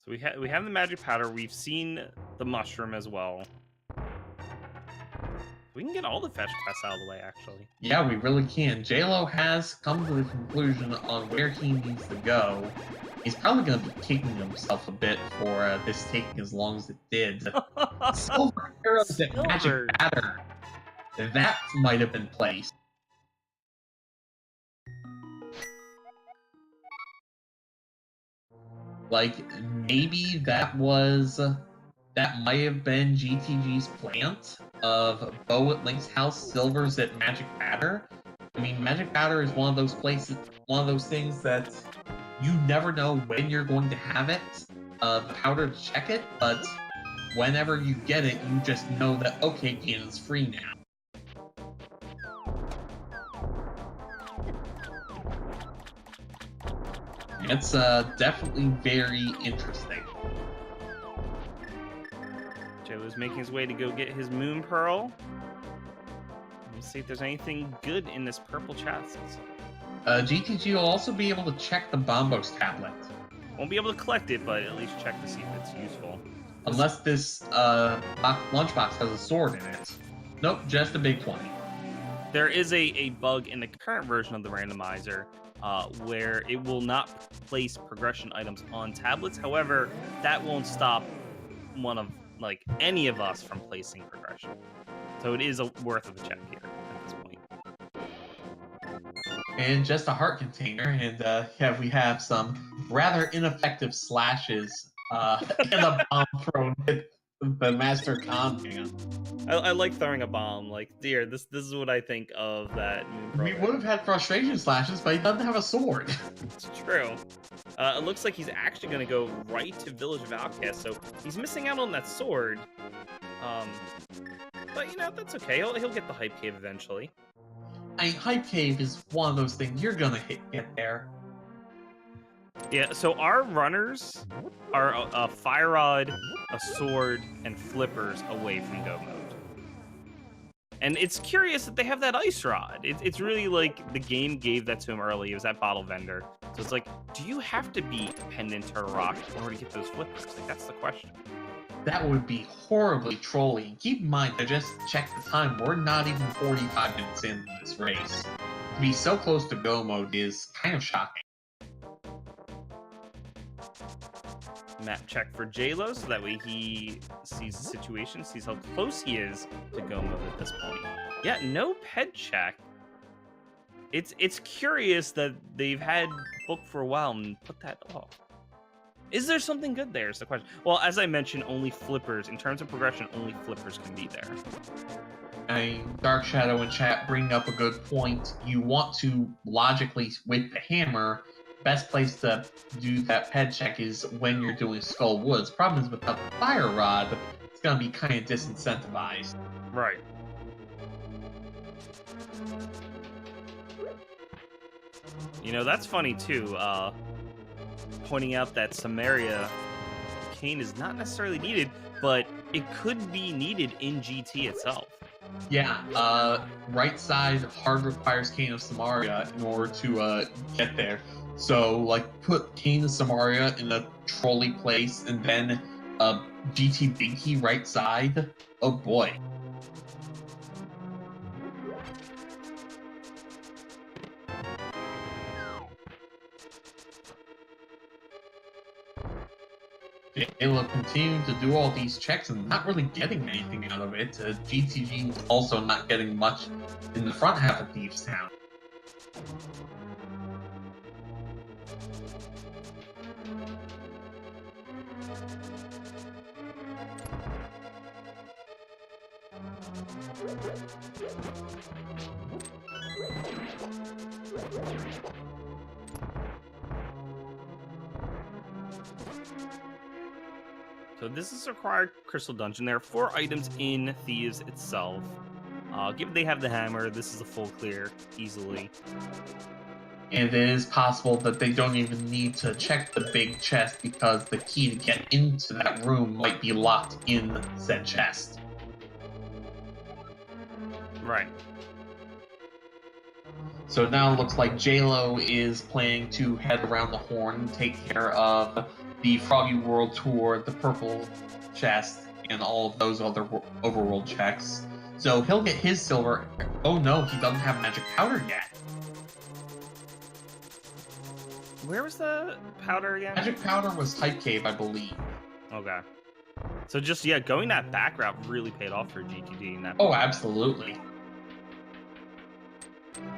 S1: So we have the magic powder. We've seen the mushroom as well. We can get all the fetch quests out of the way, actually.
S2: Yeah, we really can. J-Lo has come to the conclusion on where he needs to go. He's probably going to be kicking himself a bit for this taking as long as it did. Silver arrows at magic batter. That might have been placed. Like, maybe that might have been GTG's plant of Bo at Link's house, Silver's at Magic Batter. I mean, Magic Batter is one of those places, one of those things that you never know when you're going to have it, the powder to check it, but whenever you get it, you just know that, okay, Ganon's free now. It's definitely very interesting.
S1: Joe is making his way to go get his Moon Pearl. Let's see if there's anything good in this purple chest.
S2: GTG will also be able to check the Bombos tablet.
S1: Won't be able to collect it, but at least check to see if it's useful.
S2: Unless this lunchbox has a sword in it. Nope, just a big 20.
S1: There is a bug in the current version of the randomizer where it will not place progression items on tablets. However, that won't stop any of us from placing progression. So it is worth of a check here at this point.
S2: And just a heart container, and we have some rather ineffective slashes and a bomb thrown at the Master Con man.
S1: I like throwing a bomb. Like, dear, this is what I think of that Moon Pearl.
S2: We would have had frustration slashes, but he doesn't have a sword.
S1: It's true. It looks like he's actually going to go right to Village of Outcasts, so he's missing out on that sword. But, that's okay. He'll get the Hype Cave eventually.
S2: I mean, Hype Cave is one of those things you're going to get there.
S1: Yeah, so our runners are a Fire Rod, a Sword, and Flippers away from Go Mode. And it's curious that they have that Ice Rod. It's really like the game gave that to him early. It was that bottle vendor. So it's like, do you have to be a pendant or a rock in order to get those Flippers? Like, that's the question.
S2: That would be horribly trolling. Keep in mind, I just checked the time. We're not even 45 minutes into this race. To be so close to Go Mode is kind of shocking.
S1: Map check for J-Lo, so that way he sees the situation, sees how close he is to Go Mode at this point. Yeah, no ped check. It's curious that they've had Book for a while and put that off. Is there something good there is the question. Well, as I mentioned, only Flippers, in terms of progression, only Flippers can be there.
S2: Dark Shadow in chat bring up a good point. You want to logically, with the hammer, best place to do that ped check is when you're doing Skull Woods. Problem is, without the Fire Rod, it's going to be kind of disincentivized.
S1: Right. You know, that's funny too. Pointing out that Samaria cane is not necessarily needed, but it could be needed in GT itself.
S2: Yeah, right side hard requires Cane of Samaria in order to get there. So, like, put Cane of Samaria in a trolley place and then GT Big Key right side. Oh boy. Halo continuing to do all these checks and not really getting anything out of it. GTG also not getting much in the front half of Thieves Town.
S1: So this is a required crystal dungeon. There are 4 items in Thieves itself. Given they have the hammer, this is a full clear easily.
S2: And it is possible that they don't even need to check the big chest because the key to get into that room might be locked in said chest.
S1: Right.
S2: So now it looks like JLo is planning to head around the horn and take care of the Froggy World Tour, the purple chest, and all of those other overworld checks. So he'll get his silver. Oh no, he doesn't have magic powder yet.
S1: Where was the powder again?
S2: Magic powder was Hype Cave, I believe.
S1: Okay. So just, yeah, going that back route really paid off for GTD in that.
S2: Oh, absolutely.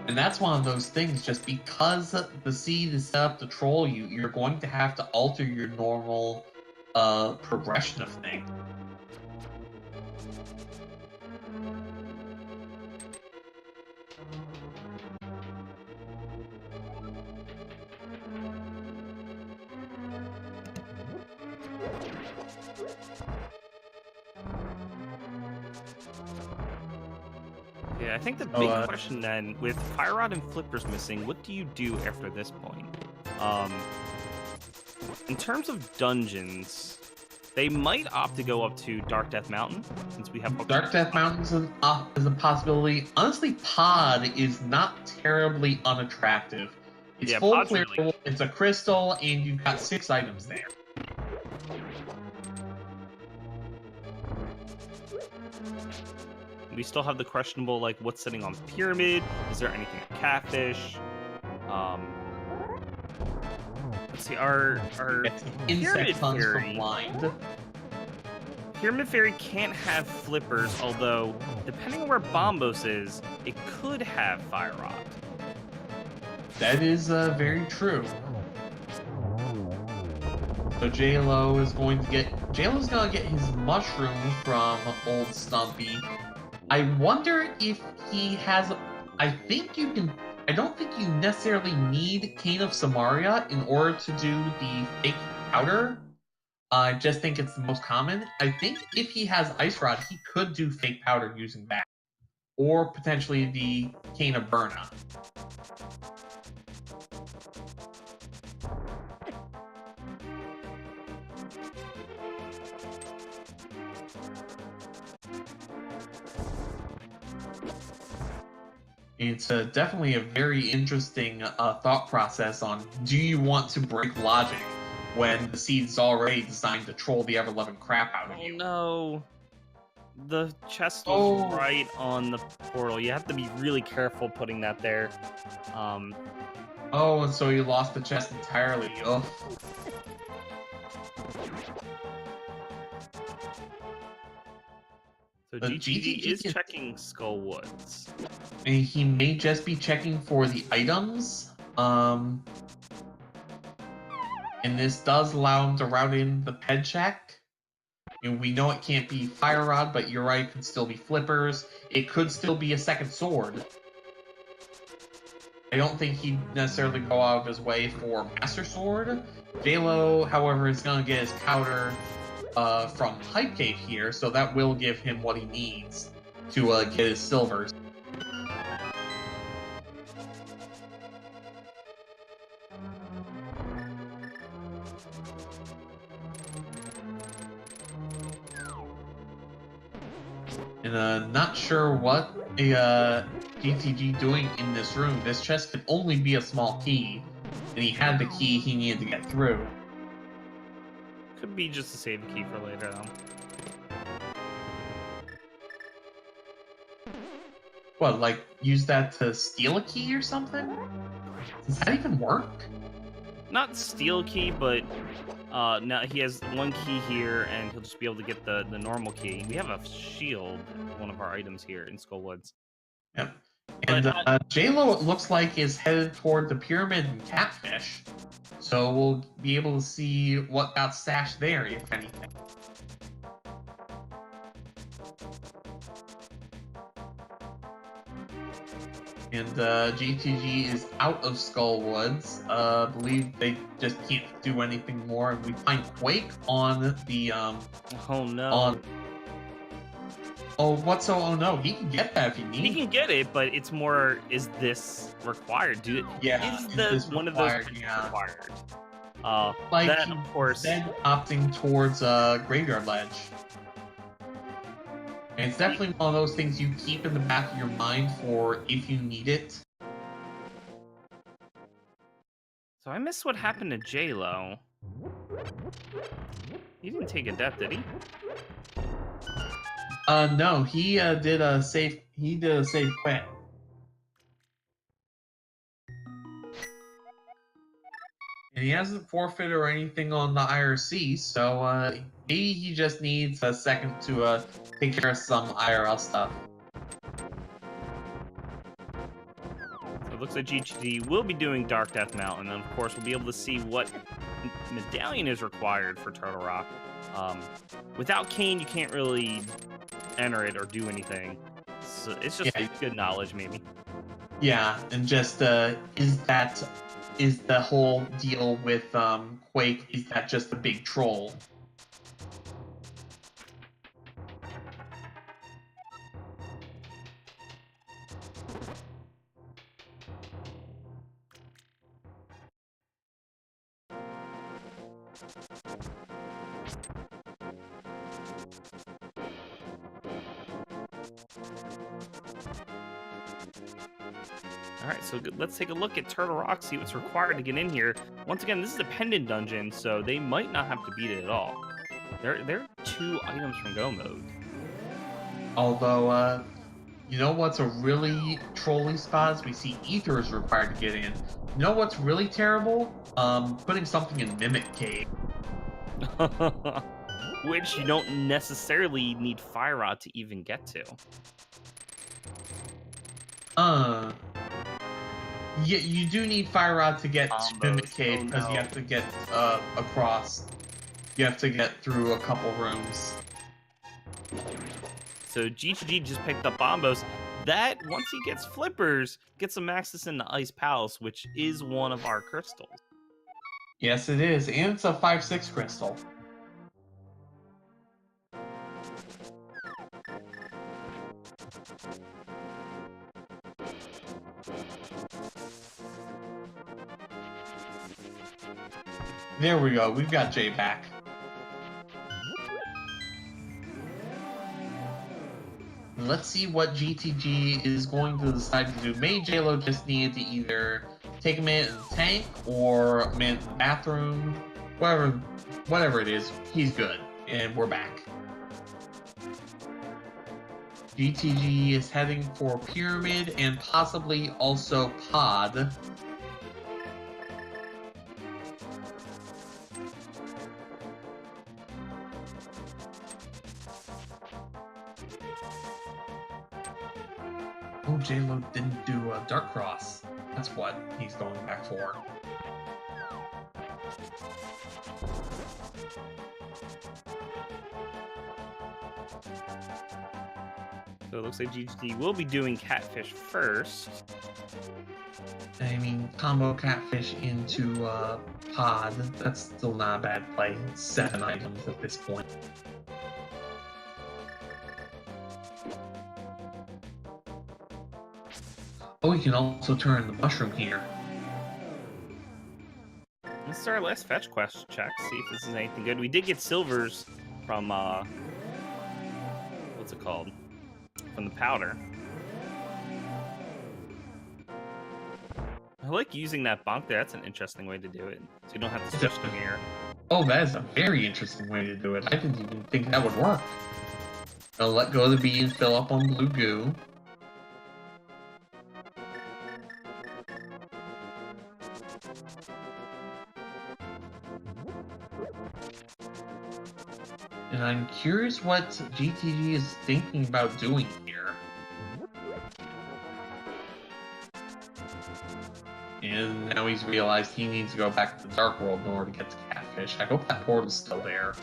S2: And that's one of those things, just because the seed is set up to troll you, you're going to have to alter your normal progression of things.
S1: Yeah, I think the big question then, with Fire Rod and Flippers missing, what do you do after this point? In terms of dungeons, they might opt to go up to Dark Death Mountain, since we have...
S2: Dark Death Mountain is a possibility. Honestly, Pod is not terribly unattractive. It's full clear, really... it's a crystal, and you've got 6 items there.
S1: We still have the questionable, like, what's sitting on the pyramid? Is there anything at Catfish? Let's see, our Pyramid Fairy... Pyramid Fairy can't have flippers, although, depending on where Bombos is, it could have Fire Rod.
S2: That is very true. So JLo is going to get... JLo's going to get his mushroom from Old Stumpy. I wonder if he has... I don't think you necessarily need Cane of Samaria in order to do the fake powder. I just think it's the most common. I think if he has Ice Rod, he could do fake powder using that. Or potentially the Cane of Burna. It's definitely a very interesting thought process on, do you want to break logic when the seed's already designed to troll the ever-loving crap out of you?
S1: Oh no. The chest was right on the portal. You have to be really careful putting that there.
S2: Oh, and so you lost the chest entirely. Ugh.
S1: So GTG is checking Skull Woods.
S2: And he may just be checking for the items. And this does allow him to route in the ped check. And we know it can't be Fire Rod, but you're right, it could still be Flippers. It could still be a second sword. I don't think he'd necessarily go out of his way for Master Sword. JLo, however, is going to get his powder from Hype Cave here, so that will give him what he needs to get his silvers. And not sure what a GTG doing in this room. This chest could only be a small key, and he had the key he needed to get through.
S1: Could be just to save a key for later, though.
S2: What, like, use that to steal a key or something? Does that even work?
S1: Not steal a key, but now he has one key here, and he'll just be able to get the normal key. We have a shield, one of our items here in Skullwoods.
S2: Yep. And J-Lo, it looks like, is headed toward the pyramid and catfish. So we'll be able to see what got stashed there, if anything. And GTG is out of Skullwoods. Believe they just can't do anything more. And we find Quake on the
S1: Oh no.
S2: on. Oh, what's so? Oh no, he can get that if he needs.
S1: He can get it, but it's more. Is this required?
S2: Yeah,
S1: Is
S2: this
S1: one
S2: required,
S1: of those
S2: yeah.
S1: required?
S2: Like
S1: then of course.
S2: Then opting towards Graveyard Ledge. And it's definitely one of those things you keep in the back of your mind for if you need it.
S1: So I missed what happened to J-Lo. He didn't take a death, did he?
S2: No, he did a safe. He did a safe quit. And he hasn't forfeited or anything on the IRC, so maybe he just needs a second to take care of some IRL stuff.
S1: So it looks like GTD will be doing Dark Death Mountain, and of course we'll be able to see what medallion is required for Turtle Rock. Without Kane, you can't really enter it or do anything. So it's just good knowledge, maybe.
S2: Yeah, and just is the whole deal with Quake, is that just a big troll?
S1: Alright, so let's take a look at Turtle Rock, see what's required to get in here. Once again, this is a pendant dungeon, so they might not have to beat it at all. They're 2 items from Go mode.
S2: Although, you know what's a really trolly spot is we see Ether is required to get in. You know what's really terrible? Putting something in Mimic Cave.
S1: Which you don't necessarily need Fire Rod to even get to.
S2: Yeah, you do need Fire Rod to get to Mimic Cave because you have to get across. You have to get through a couple rooms.
S1: So GTG just picked up Bombos. That, once he gets Flippers, gets him access into Ice Palace, which is one of our crystals.
S2: Yes, it is, and it's a 5/6 crystal. There we go, we've got Jay back. Let's see what GTG is going to decide to do. May JLo just needed to either take a minute in the tank or a minute in the bathroom. Whatever it is, he's good. And we're back. GTG is heading for Pyramid and possibly also Pod. Oh, J-Lo didn't do a Dark Cross. That's what he's going back for.
S1: So it looks like GTD will be doing Catfish first.
S2: I mean, combo Catfish into Pod, that's still not a bad play. 7 items at this point. Oh, we can also turn the mushroom here.
S1: This is our last fetch quest check, see if this is anything good. We did get silvers from, what's it called? from the powder. I like using that bonk there. That's an interesting way to do it. So you don't have to switch to mirror.
S2: Oh, that is a very interesting way to do it. I didn't even think that would work. I'll let go of the bee and fill up on blue goo. And I'm curious what GTG is thinking about doing here. And now he's realized he needs to go back to the Dark World in order to get to Catfish. I hope that portal's still there.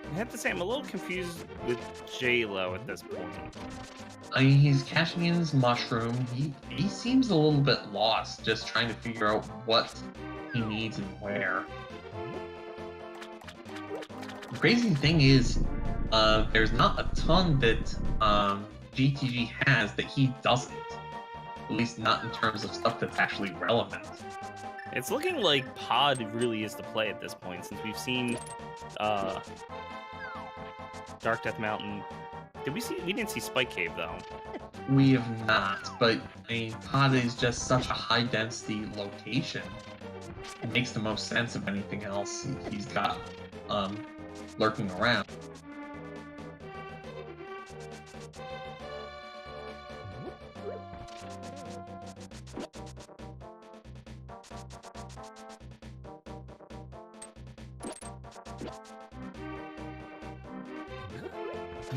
S1: I have to say, I'm a little confused with J-Lo at this point.
S2: I mean, he's cashing in his mushroom. He seems a little bit lost, just trying to figure out what he needs and where. The crazy thing is, there's not a ton that GTG has that he doesn't. At least not in terms of stuff that's actually relevant.
S1: It's looking like Pod really is the play at this point, since we've seen Dark Death Mountain. Did we see? We didn't see Spike Cave though.
S2: We have not, but I mean, Pod is just such a high-density location. It makes the most sense of anything else he's got lurking around.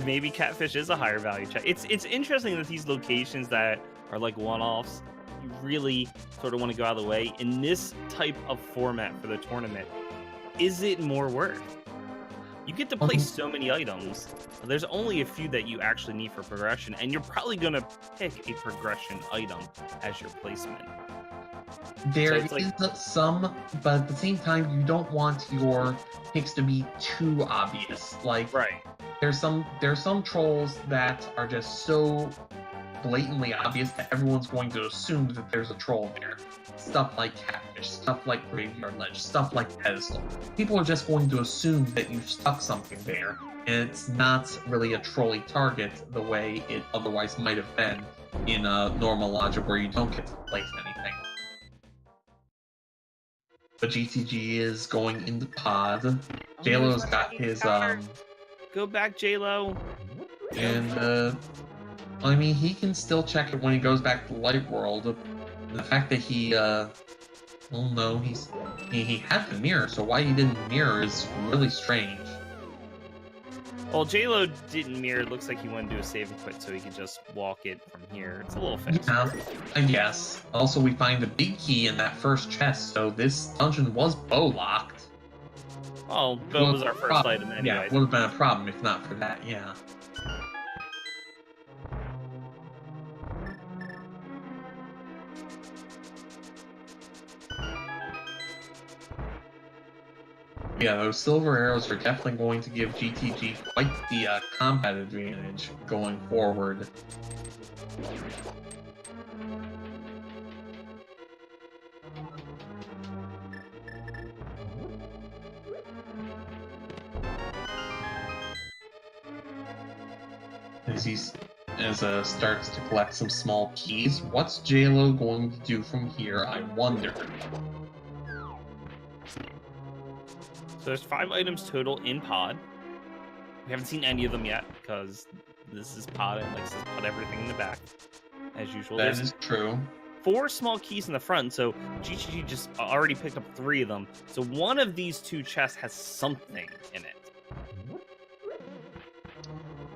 S1: Maybe Catfish is a higher value check. It's interesting that these locations that are like one-offs, you really sort of want to go out of the way. In this type of format for the tournament, is it more worth? You get to play so many items. There's only a few that you actually need for progression, and you're probably going to pick a progression item as your placement.
S2: There is some, but at the same time, you don't want your picks to be too obvious. Like,
S1: right.
S2: There's some trolls that are just so blatantly obvious that everyone's going to assume that there's a troll there. Stuff like Catfish, stuff like Graveyard Ledge, stuff like Pedestal. People are just going to assume that you've stuck something there, and it's not really a trolly target the way it otherwise might have been in a normal logic where you don't get to place anything. But GTG is going into Pod. JLo's got his
S1: Go back, J-Lo.
S2: And I mean, he can still check it when he goes back to Light World. The fact that he well, no, he had the mirror, so why he didn't mirror is really strange.
S1: Well, J-Lo didn't mirror. It looks like he wanted to do a save and quit so he could just walk it from here. It's a little faster.
S2: Yeah, I guess. Also, we find a big key in that first chest, so this dungeon was bow locked.
S1: Oh, bow was our first item anyway.
S2: Yeah, it would have been a problem if not for that, yeah. Yeah, those silver arrows are definitely going to give GTG quite the combat advantage going forward. As he starts to collect some small keys, what's JLo going to do from here, I wonder?
S1: So there's 5 items total in Pod. We haven't seen any of them yet because this is Pod and likes to put everything in the back, as usual.
S2: That is true.
S1: 4 small keys in the front, so GTG just already picked up 3 of them. So one of these 2 chests has something in it.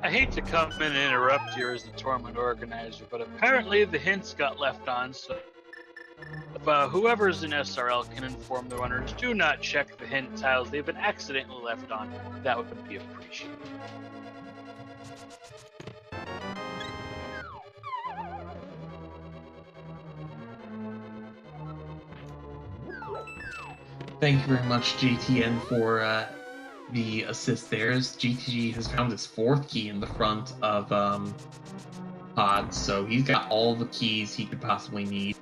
S3: I hate to come in and interrupt here as the tournament organizer, but apparently the hints got left on, so if whoever's in SRL can inform the runners, do not check the hint tiles they've been accidentally left on. That would be appreciated.
S2: Thank you very much, JTN, for the assist there. GTG has found his 4th key in the front of pods, so he's got all the keys he could possibly need.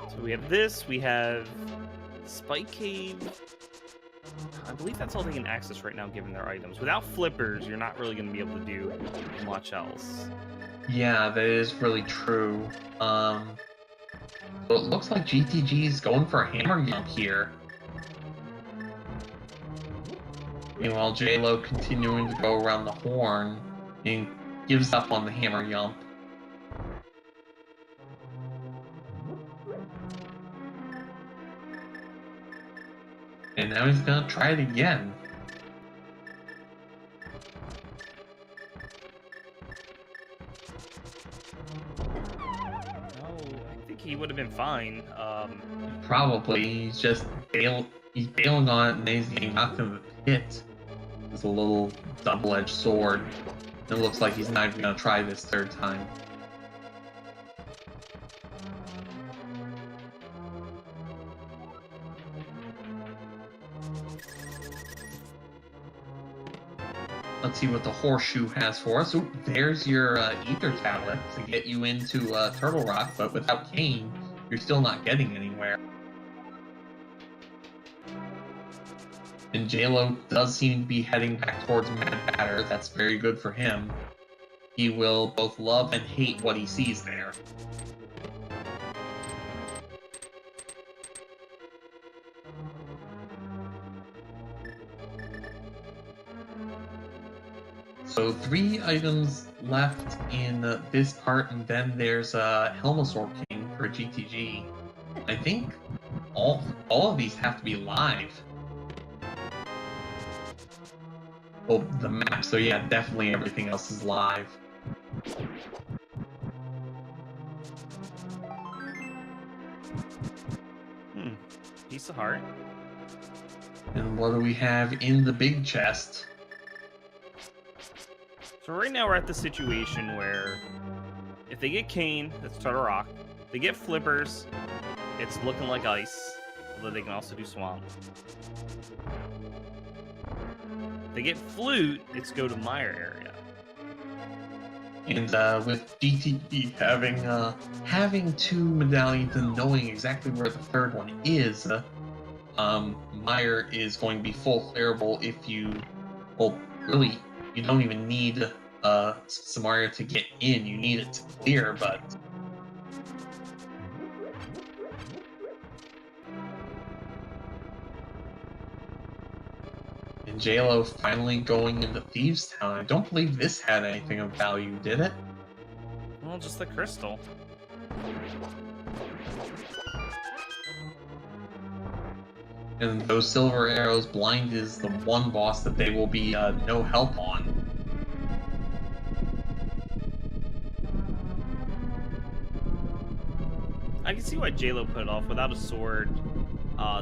S1: So we have this, we have Spike Cave. I believe that's all they can access right now given their items. Without flippers, you're not really going to be able to do much else.
S2: Yeah, that is really true. So it looks like GTG is going for a hammer jump here. Meanwhile, JLo continuing to go around the horn and gives up on the hammer jump. And now he's gonna try it again.
S1: No, I think he would have been fine.
S2: Probably. He's just he's bailing on it and then he's getting knocked in the pit. It's a little double-edged sword. It looks like he's not even gonna try this third time. Let's see what the horseshoe has for us. Ooh, there's your ether tablet to get you into Turtle Rock, but without Kane, you're still not getting anywhere. And JLo does seem to be heading back towards Mad Batter. That's very good for him. He will both love and hate what he sees there. So 3 items left in this part, and then there's Helmosaur King for GTG. I think all of these have to be live. Well, the map, so yeah, definitely everything else is live.
S1: Piece of heart.
S2: And what do we have in the big chest?
S1: So right now we're at the situation where if they get Kane, that's Turtle Rock. If they get Flippers, it's looking like ice, although they can also do Swamp. If they get Flute, it's go to Mire area.
S2: And with GTE having 2 medallions and knowing exactly where the third one is, Mire is going to be full clearable if you, well, really, you don't even need Samaria to get in. You need it to clear, but and JLo finally going into Thieves Town. I don't believe this had anything of value, did it?
S1: Well, just the crystal.
S2: And those silver arrows, blind is the one boss that they will be no help on.
S1: I can see why JLo put it off. Without a sword,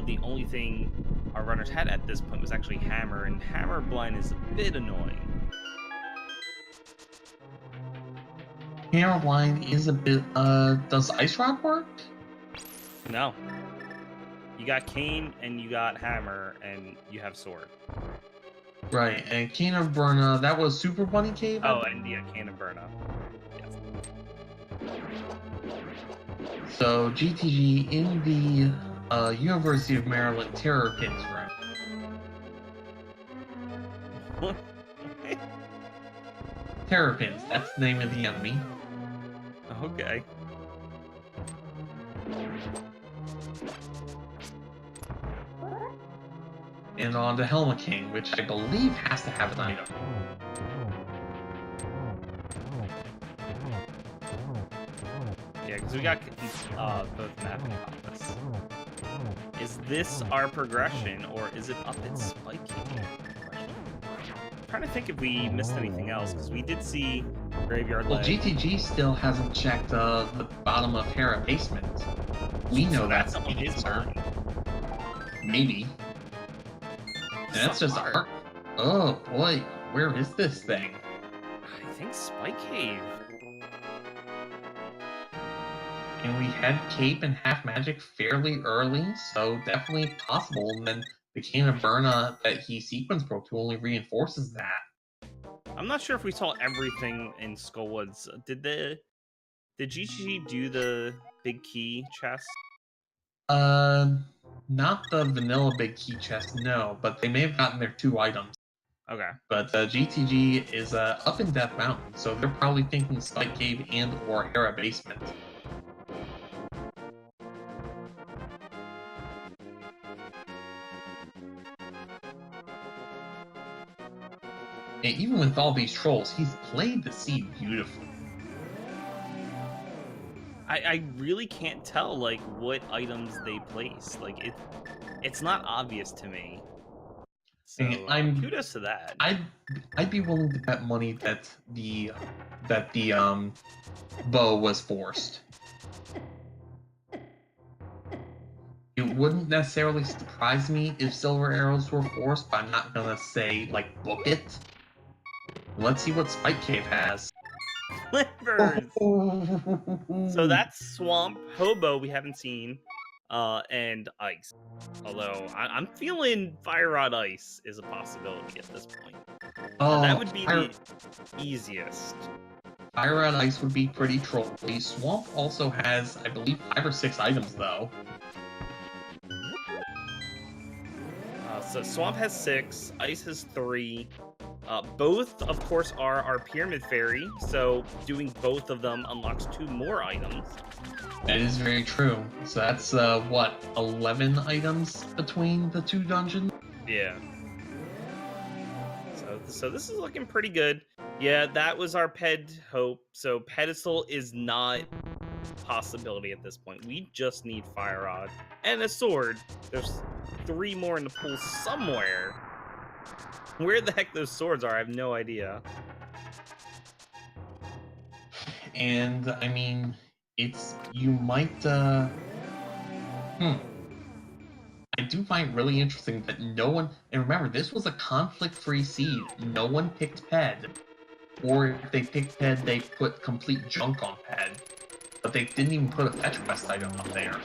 S1: the only thing our runners had at this point was actually Hammer, and Hammer blind is a bit annoying.
S2: Hammer blind is a bit. Does Ice Rod work?
S1: No. You got Kane and you got Hammer and you have sword.
S2: Right, and Cane of Burna, that was Super Bunny Cave?
S1: Oh, and yeah, Kane and Burna. Yes.
S2: So, GTG in the University of Maryland Terror Pins room. Terror Pins, that's the name of the enemy.
S1: Okay.
S2: And on to Helma King, which I believe has to have an item.
S1: Yeah, because we got both map and compass. Is this our progression, or is it up at Spike Cave? I'm trying to think if we missed anything else, because we did see Graveyard
S2: Well,
S1: Leg.
S2: GTG still hasn't checked the bottom of Hera Basement. We know
S1: So
S2: that's
S1: on
S2: the
S1: his
S2: answer.
S1: mind.
S2: Maybe. And that's just a heart. Oh boy, where is this thing?
S1: I think Spike Cave.
S2: And we had Cape and Half Magic fairly early, so definitely possible. And then the Can of Burna that he sequence broke to only reinforces that.
S1: I'm not sure if we saw everything in Skullwoods. Did GG do the big key chest?
S2: Not the vanilla big key chest, no, but they may have gotten their 2 items.
S1: Okay.
S2: But GTG is up in Death Mountain, so they're probably thinking Spike Cave and or Hera Basement. And even with all these trolls, he's played the seed beautifully.
S1: I really can't tell like what items they place. Like it's not obvious to me. So kudos to that.
S2: I'd be willing to bet money that the bow was forced. It wouldn't necessarily surprise me if silver arrows were forced, but I'm not gonna say like book it. Let's see what Spike Cave has.
S1: Clippers. So that's Swamp, Hobo we haven't seen, and Ice. Although I'm feeling Fire Rod Ice is a possibility at this point. That would be the easiest.
S2: Fire Rod Ice would be pretty trolly. Swamp also has, I believe, 5 or 6 items though.
S1: So Swamp has 6, Ice has 3. Both, of course, are our Pyramid Fairy, so doing both of them unlocks 2 more items.
S2: That is very true. So that's, what, 11 items between the 2 dungeons?
S1: Yeah. So this is looking pretty good. Yeah, that was our Ped Hope, so Pedestal is not a possibility at this point. We just need Fire Rod and a sword. There's 3 more in the pool somewhere. Where the heck those swords are, I have no idea.
S2: And, I mean, you might, I do find it really interesting that no one, and remember, this was a conflict-free seed. No one picked Ped. Or if they picked Ped, they put complete junk on Ped. But they didn't even put a fetch quest item up there.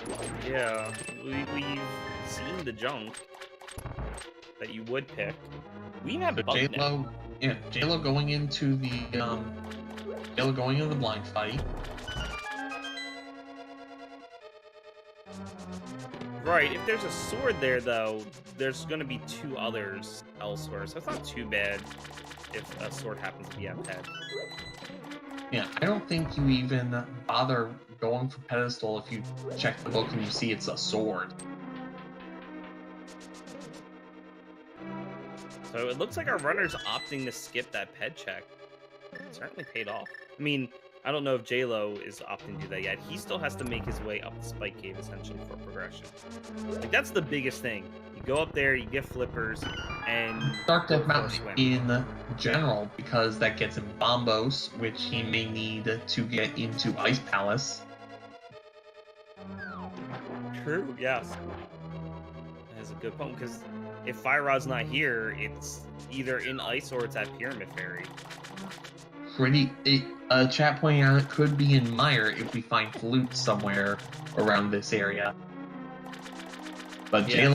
S1: Yeah, we've seen the junk that you would pick. We even have
S2: So J-Lo going into the blind fight.
S1: Right, if there's a sword there though, there's gonna be 2 others elsewhere, so it's not too bad if a sword happens to be on Ped.
S2: Yeah, I don't think you even bother going for pedestal if you check the book and you see it's a sword.
S1: So it looks like our runner's opting to skip that Ped check. It certainly paid off. I mean, I don't know if J-Lo is opting to do that yet. He still has to make his way up the Spike Cave, essentially, for progression. Like, that's the biggest thing. You go up there, you get flippers, and...
S2: Dark Death Mountain in general, because that gets him Bombos, which he may need to get into Ice Palace.
S1: True, yes. That's a good point, because if Fire Rod's not here, it's either in Ice or it's at Pyramid Fairy.
S2: Chat pointing out it could be in Mire if we find Flute somewhere around this area. But
S1: Yeah,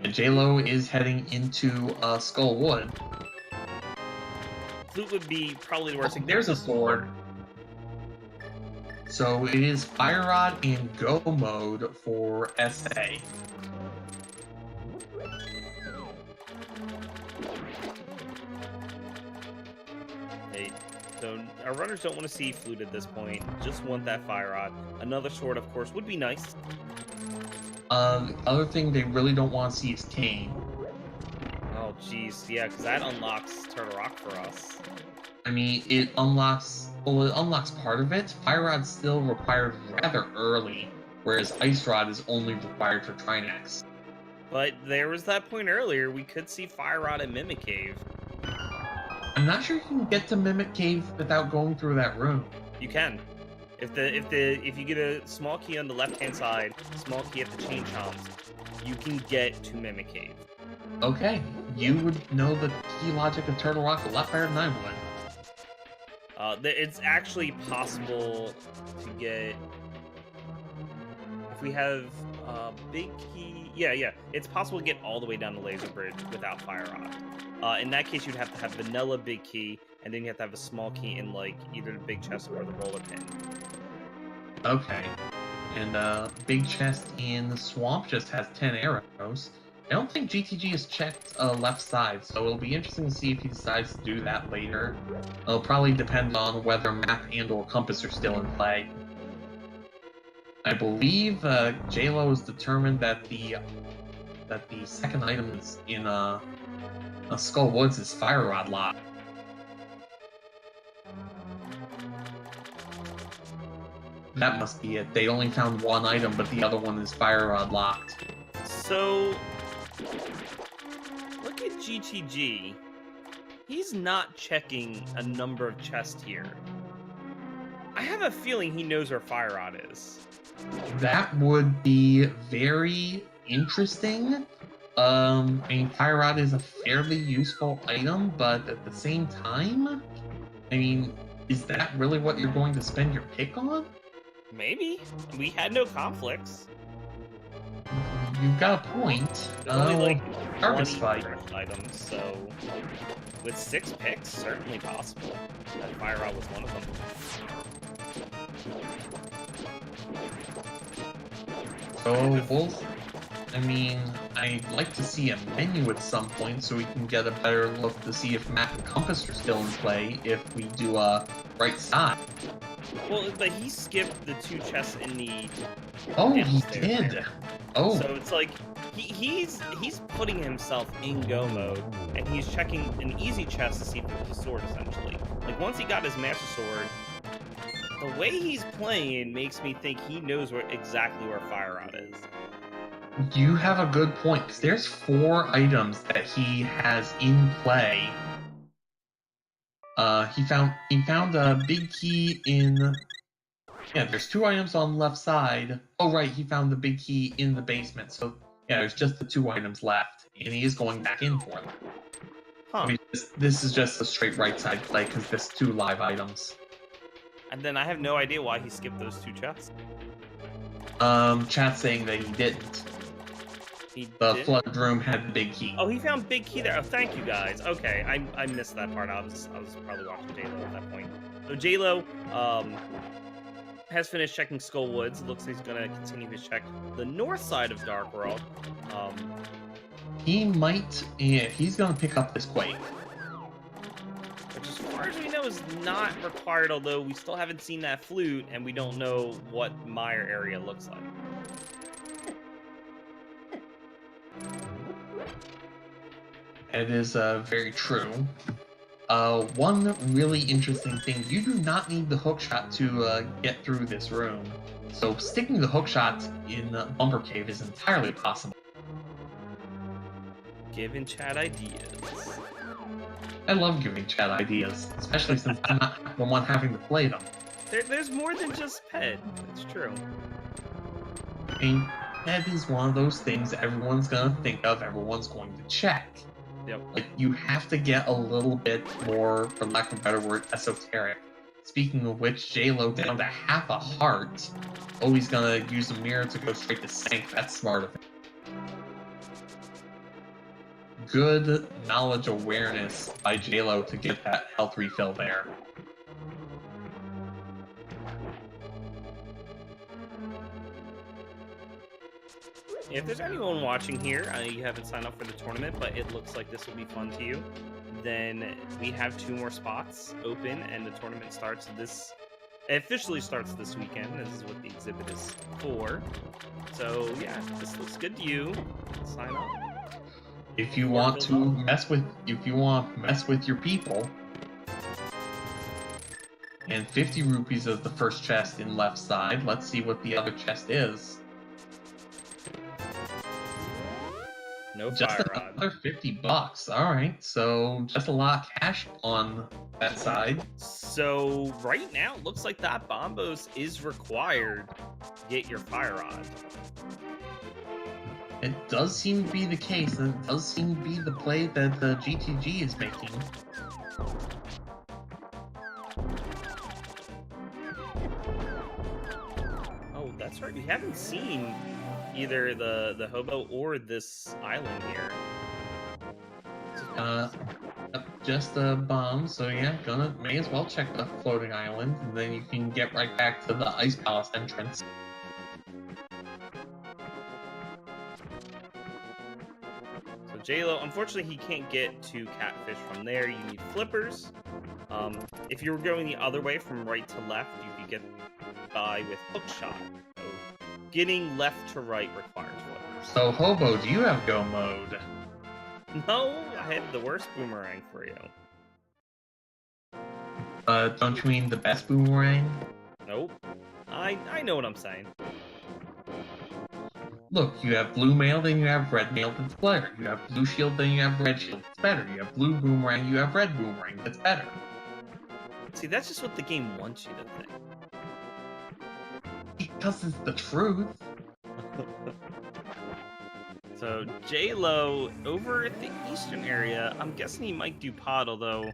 S2: J-Lo is heading into Skull Wood.
S1: Flute would be probably the worst thing.
S2: There's a sword. So it is Fire Rod and Go mode for SA.
S1: So our runners don't want to see Flute at this point. Just want that Fire Rod. Another sword, of course, would be nice.
S2: The other thing they really don't want to see is Kane.
S1: Oh, jeez. Yeah, because that unlocks Turtle Rock for us.
S2: I mean, it unlocks part of it. Fire Rod's still required rather early, whereas Ice Rod is only required for Trinax.
S1: But there was that point earlier. We could see Fire Rod at Mimic Cave.
S2: I'm not sure you can get to Mimic Cave without going through that room.
S1: You can. If you get a small key on the left-hand side, small key at the Chain Chomps, you can get to Mimic Cave.
S2: Okay, you would know the key logic of Turtle Rock a lot better than I would.
S1: It's actually possible to get if we have big key. Yeah. It's possible to get all the way down the laser bridge without fire rod. In that case, you'd have to have vanilla big key, and then you have to have a small key in like either the big chest or the roller pin.
S2: Okay. And big chest in the swamp just has 10 arrows. I don't think GTG has checked left side, so it'll be interesting to see if he decides to do that later. It'll probably depend on whether map and or compass are still in play. I believe JLo is determined that the second item is in Skull Woods is Fire Rod lock. That must be it. They only found one item, but the other one is Fire Rod locked.
S1: So, look at GTG. He's not checking a number of chests here. I have a feeling he knows where Fire Rod is.
S2: That would be very interesting. I mean, Fire Rod is a fairly useful item, but at the same time, I mean, is that really what you're going to spend your pick on?
S1: Maybe. We had no conflicts.
S2: You've got a point.
S1: There's only like
S2: Harvest
S1: 20
S2: Fight.
S1: items, so with 6 picks, certainly possible. That Fire Rod was one of them.
S2: So, both. I mean, I'd like to see a menu at some point so we can get a better look to see if map and compass are still in play if we do a right side.
S1: Well, but he skipped the 2 chests in the.
S2: Oh, he
S1: downstairs.
S2: did. Oh,
S1: So it's like he's putting himself in go mode, and he's checking an easy chest to see if there's a sword. Essentially, like once he got his master sword, the way he's playing makes me think he knows exactly where Fire Rod is.
S2: you have a good point, because there's 4 items that he has in play. He found a big key in. Yeah, there's 2 items on the left side. Oh, right, he found the big key in the basement. So, yeah, there's just the 2 items left, and he is going back in for them.
S1: Huh.
S2: I mean, this is just a straight right side play because there's 2 live items.
S1: And then I have no idea why he skipped those 2 chests.
S2: Chat saying that he didn't.
S1: He
S2: The
S1: did?
S2: flood room had the big key.
S1: Oh, he found big key there. Oh, thank you guys. Okay, I missed that part. I was probably watching JLo at that point. So JLo has finished checking Skull Woods. Looks like he's gonna continue his check the north side of Dark World.
S2: He might. Yeah, he's gonna pick up this Quake.
S1: Which, as far as we know, is not required. Although we still haven't seen that flute, and we don't know what Mire area looks like.
S2: It is very true. One really interesting thing, you do not need the hookshot to get through this room. So sticking the hookshot in Bumper Cave is entirely possible.
S1: Giving chat ideas.
S2: I love giving chat ideas, especially since I'm not the one having to play them.
S1: There's more than just Ped. It's true.
S2: I mean, that is one of those things everyone's gonna think of, everyone's going to check.
S1: Yep.
S2: Like, you have to get a little bit more, for lack of a better word, esoteric. Speaking of which, JLo down to half a heart. Oh, he's gonna use a mirror to go straight to Sank. That's smart of him. Good knowledge awareness by JLo to get that health refill there.
S1: If there's anyone watching here, you haven't signed up for the tournament, but it looks like this will be fun to you, then we have 2 more spots open, and the tournament starts it officially starts this weekend. This is what the exhibit is for. So yeah, if this looks good to you, sign up.
S2: If you want to mess with your people, and 50 rupees is the first chest in left side. Let's see what the other chest is.
S1: No
S2: Just
S1: Fire Rod.
S2: another $50. All right, so just a lot of cash on that side.
S1: So right now, it looks like that Bombos is required to get your Fire Rod.
S2: It does seem to be the case, and it does seem to be the play that the GTG is making.
S1: That's right. We haven't seen either the hobo or this island here.
S2: Just a bomb, so yeah, may as well check the floating island, and then you can get right back to the Ice Palace entrance.
S1: So JLo, unfortunately, he can't get to Catfish from there. You need flippers. If you were going the other way from right to left, you could get by with hookshot. So getting left to right requires flippers.
S2: So Hobo, do you have go mode?
S1: No, I had the worst boomerang for you.
S2: Don't you mean the best boomerang?
S1: Nope. I know what I'm saying.
S2: Look, you have blue mail, then you have red mail, that's better. You have blue shield, then you have red shield, that's better. You have blue boomerang, you have red boomerang, that's better.
S1: See, that's just what the game wants you to think.
S2: Because it's the truth.
S1: So J-Lo over at the eastern area, I'm guessing he might do pod, although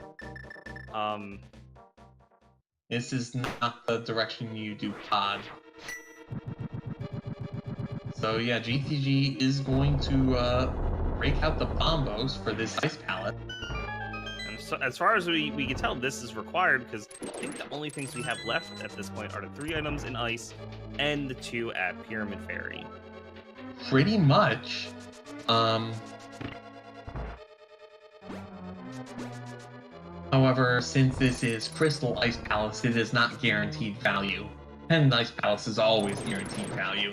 S2: This is not the direction you do pod. So yeah, GTG is going to break out the bombos for this ice palette.
S1: and so, as far as we can tell, this is required because I think the only things we have left at this point are the 3 items in ice and the 2 at Pyramid Ferry.
S2: Pretty much. However, since this is Crystal Ice Palace, it is not guaranteed value. And Ice Palace is always guaranteed value.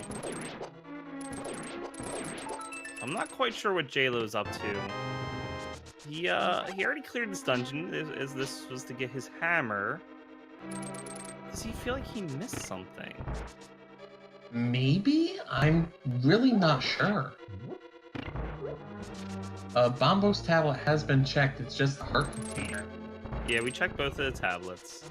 S1: I'm not quite sure what J-Lo's up to. He already cleared this dungeon, as this was to get his hammer. Does he feel like he missed something?
S2: Maybe? I'm really not sure. Bombo's tablet has been checked, it's just a heart container.
S1: Yeah, we checked both of the tablets.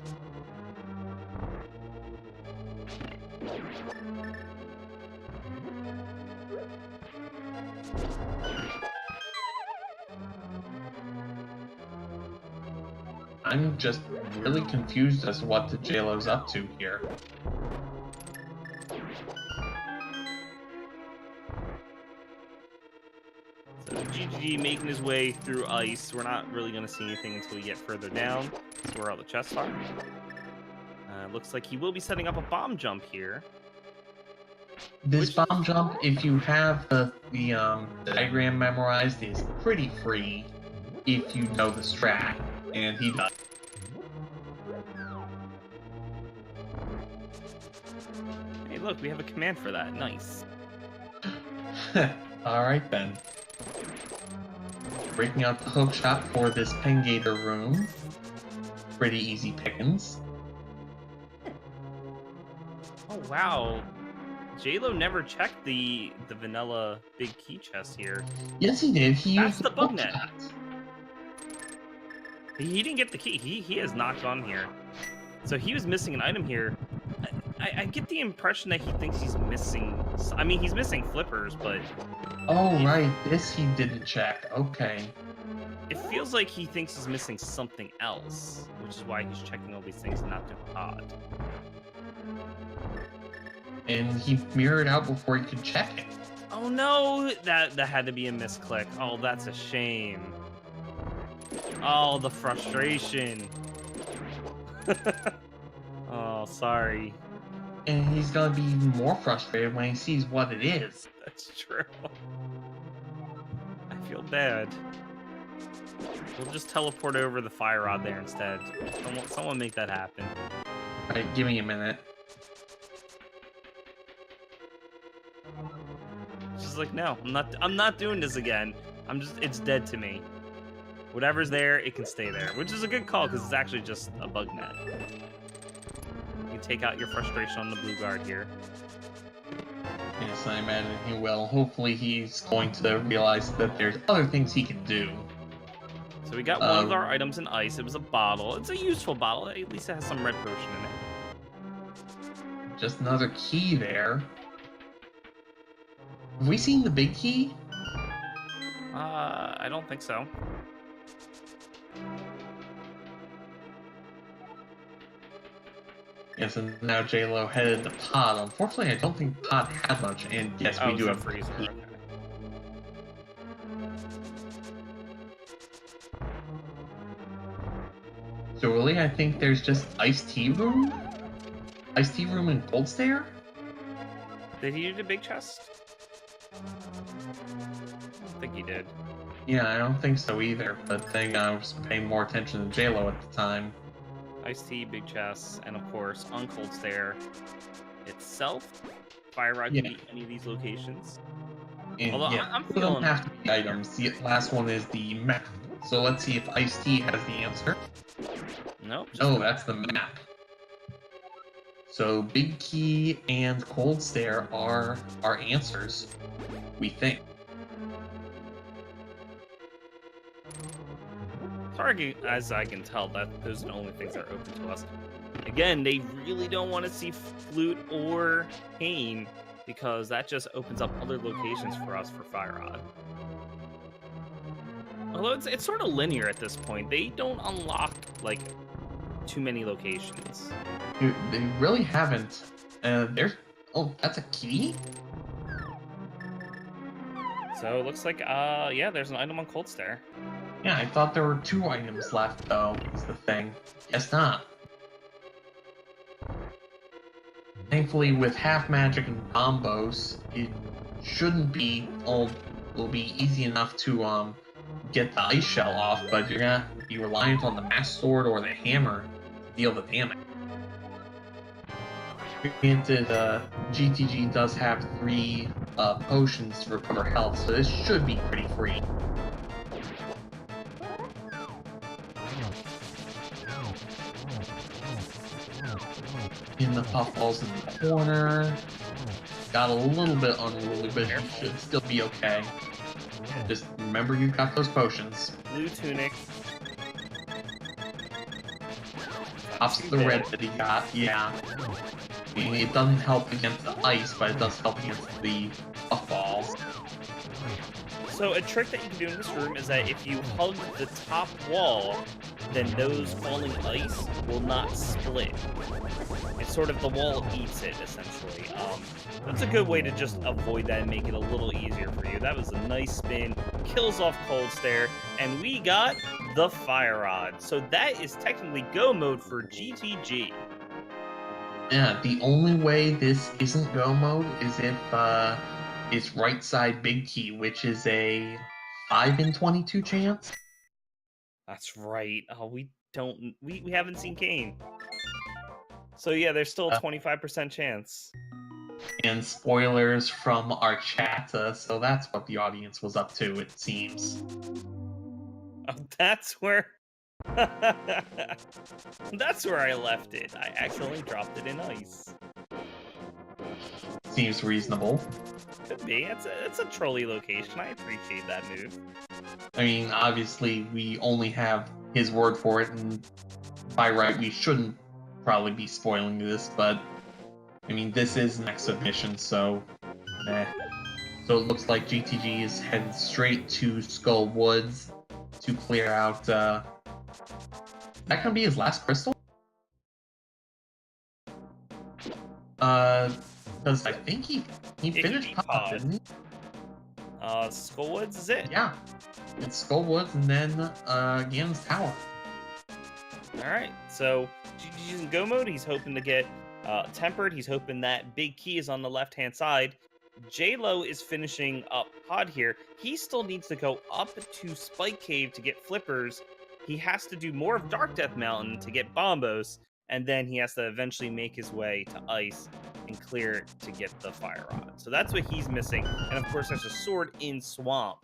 S2: I'm just really confused as to what the JLo's up to here.
S1: So GGG making his way through ice. We're not really going to see anything until we get further down. That's where all the chests are. Looks like he will be setting up a bomb jump here.
S2: This bomb jump, if you have the diagram memorized, is pretty free if you know the strat, and he does.
S1: Hey, look, we have a command for that. Nice.
S2: Alright then. Breaking out the hook shot for this Pengator room. Pretty easy pickings.
S1: Oh, wow. J-Lo never checked the vanilla big key chest here.
S2: Yes, he did. He
S1: That's
S2: used
S1: the bug
S2: hook
S1: net.
S2: shot.
S1: He didn't get the key. He has not gone here. So he was missing an item here. I get the impression that he thinks he's missing... I mean, he's missing flippers, but...
S2: Oh, right. This he didn't check. Okay.
S1: It feels like he thinks he's missing something else, which is why he's checking all these things and not doing pod.
S2: And he mirrored out before he could check it.
S1: Oh no! That had to be a misclick. Oh, that's a shame. Oh, the frustration. Oh, sorry.
S2: And he's gonna be even more frustrated when he sees what it is.
S1: That's true. I feel bad. We'll just teleport over the fire rod there instead. Someone make that happen.
S2: Alright, give me a minute.
S1: She's like, no, I'm not doing this again. It's dead to me. Whatever's there, it can stay there. Which is a good call, because it's actually just a bug net. You can take out your frustration on the blue guard here.
S2: Yes, I imagine he will. Hopefully he's going to realize that there's other things he can do.
S1: So we got one of our items in ice. It was a bottle. It's a useful bottle. At least it has some red potion in it.
S2: Just another key there. Have we seen the big key?
S1: I don't think so.
S2: Yes, and now J-Lo headed to Pod. Unfortunately, I don't think Pod had much, and yes, we do have
S1: freezer. Okay.
S2: So really, I think there's just iced tea room? Iced tea room and cold stare?
S1: Did he do the big chest? I don't think he did.
S2: Yeah, I don't think so either, but then I was paying more attention to J-Lo at the time.
S1: Iced tea, big chest, and of course, on cold stare itself. Fire rod can
S2: Yeah.
S1: be any of these locations.
S2: And
S1: Although
S2: yeah,
S1: I'm
S2: both of them
S1: feeling-
S2: have to be items. The last one is the map. So let's see if iced tea has the answer.
S1: Nope.
S2: No, that's the map. So big key and cold stare are our answers, we think.
S1: As I can tell, that those are the only things that are open to us. Again, they really don't want to see flute or cane because that just opens up other locations for us for Fire Rod. Although it's sort of linear at this point. They don't unlock like too many locations.
S2: They really haven't. There's oh, that's a key?
S1: So it looks like yeah, there's an item on cold stare.
S2: Yeah, I thought there were 2 items left though, is the thing. Guess not. Thankfully, with half magic and combos, it shouldn't be will be easy enough to get the ice shell off, but you're gonna be reliant on the mass sword or the hammer to deal the damage. Granted, GTG does have 3 potions to recover health, so this should be pretty free. In the puffballs in the corner. Got a little bit unruly, but you should still be okay. Just remember you got those potions.
S1: Blue tunic.
S2: Pops the red that he got, yeah. I mean, it doesn't help against the ice, but it does help against the puffballs.
S1: So a trick that you can do in this room is that if you hug the top wall, then those falling ice will not split. It's sort of the wall eats it, essentially. That's a good way to just avoid that and make it a little easier for you. That was a nice spin, kills off cold stare, and we got the fire rod. So that is technically go mode for GTG.
S2: Yeah, the only way this isn't go mode is if it's right side big key, which is a 5 in 22 chance.
S1: That's right. Oh, we haven't seen Kane. So yeah, there's still a 25% chance.
S2: And spoilers from our chat, so that's what the audience was up to, it seems.
S1: Oh, that's where... That's where I left it. I accidentally dropped it in ice.
S2: Seems reasonable.
S1: Could be. It's a trolley location. I appreciate that move.
S2: I mean, obviously, we only have his word for it, and by right, we shouldn't probably be spoiling this, but I mean, this is next submission, so meh. So it looks like GTG is headed straight to Skull Woods to clear out, that gonna be his last crystal? Because I think he finished Pod, didn't he?
S1: Skullwoods is it?
S2: Yeah. It's Skull Woods and then, Ganon's Tower.
S1: Alright, so GG's in go mode. He's hoping to get tempered. He's hoping that big key is on the left-hand side. J-Lo is finishing up Pod here. He still needs to go up to Spike Cave to get flippers. He has to do more of Dark Death Mountain to get Bombos, and then he has to eventually make his way to Ice and clear to get the Fire Rod. So that's what he's missing. And of course, there's a sword in Swamp,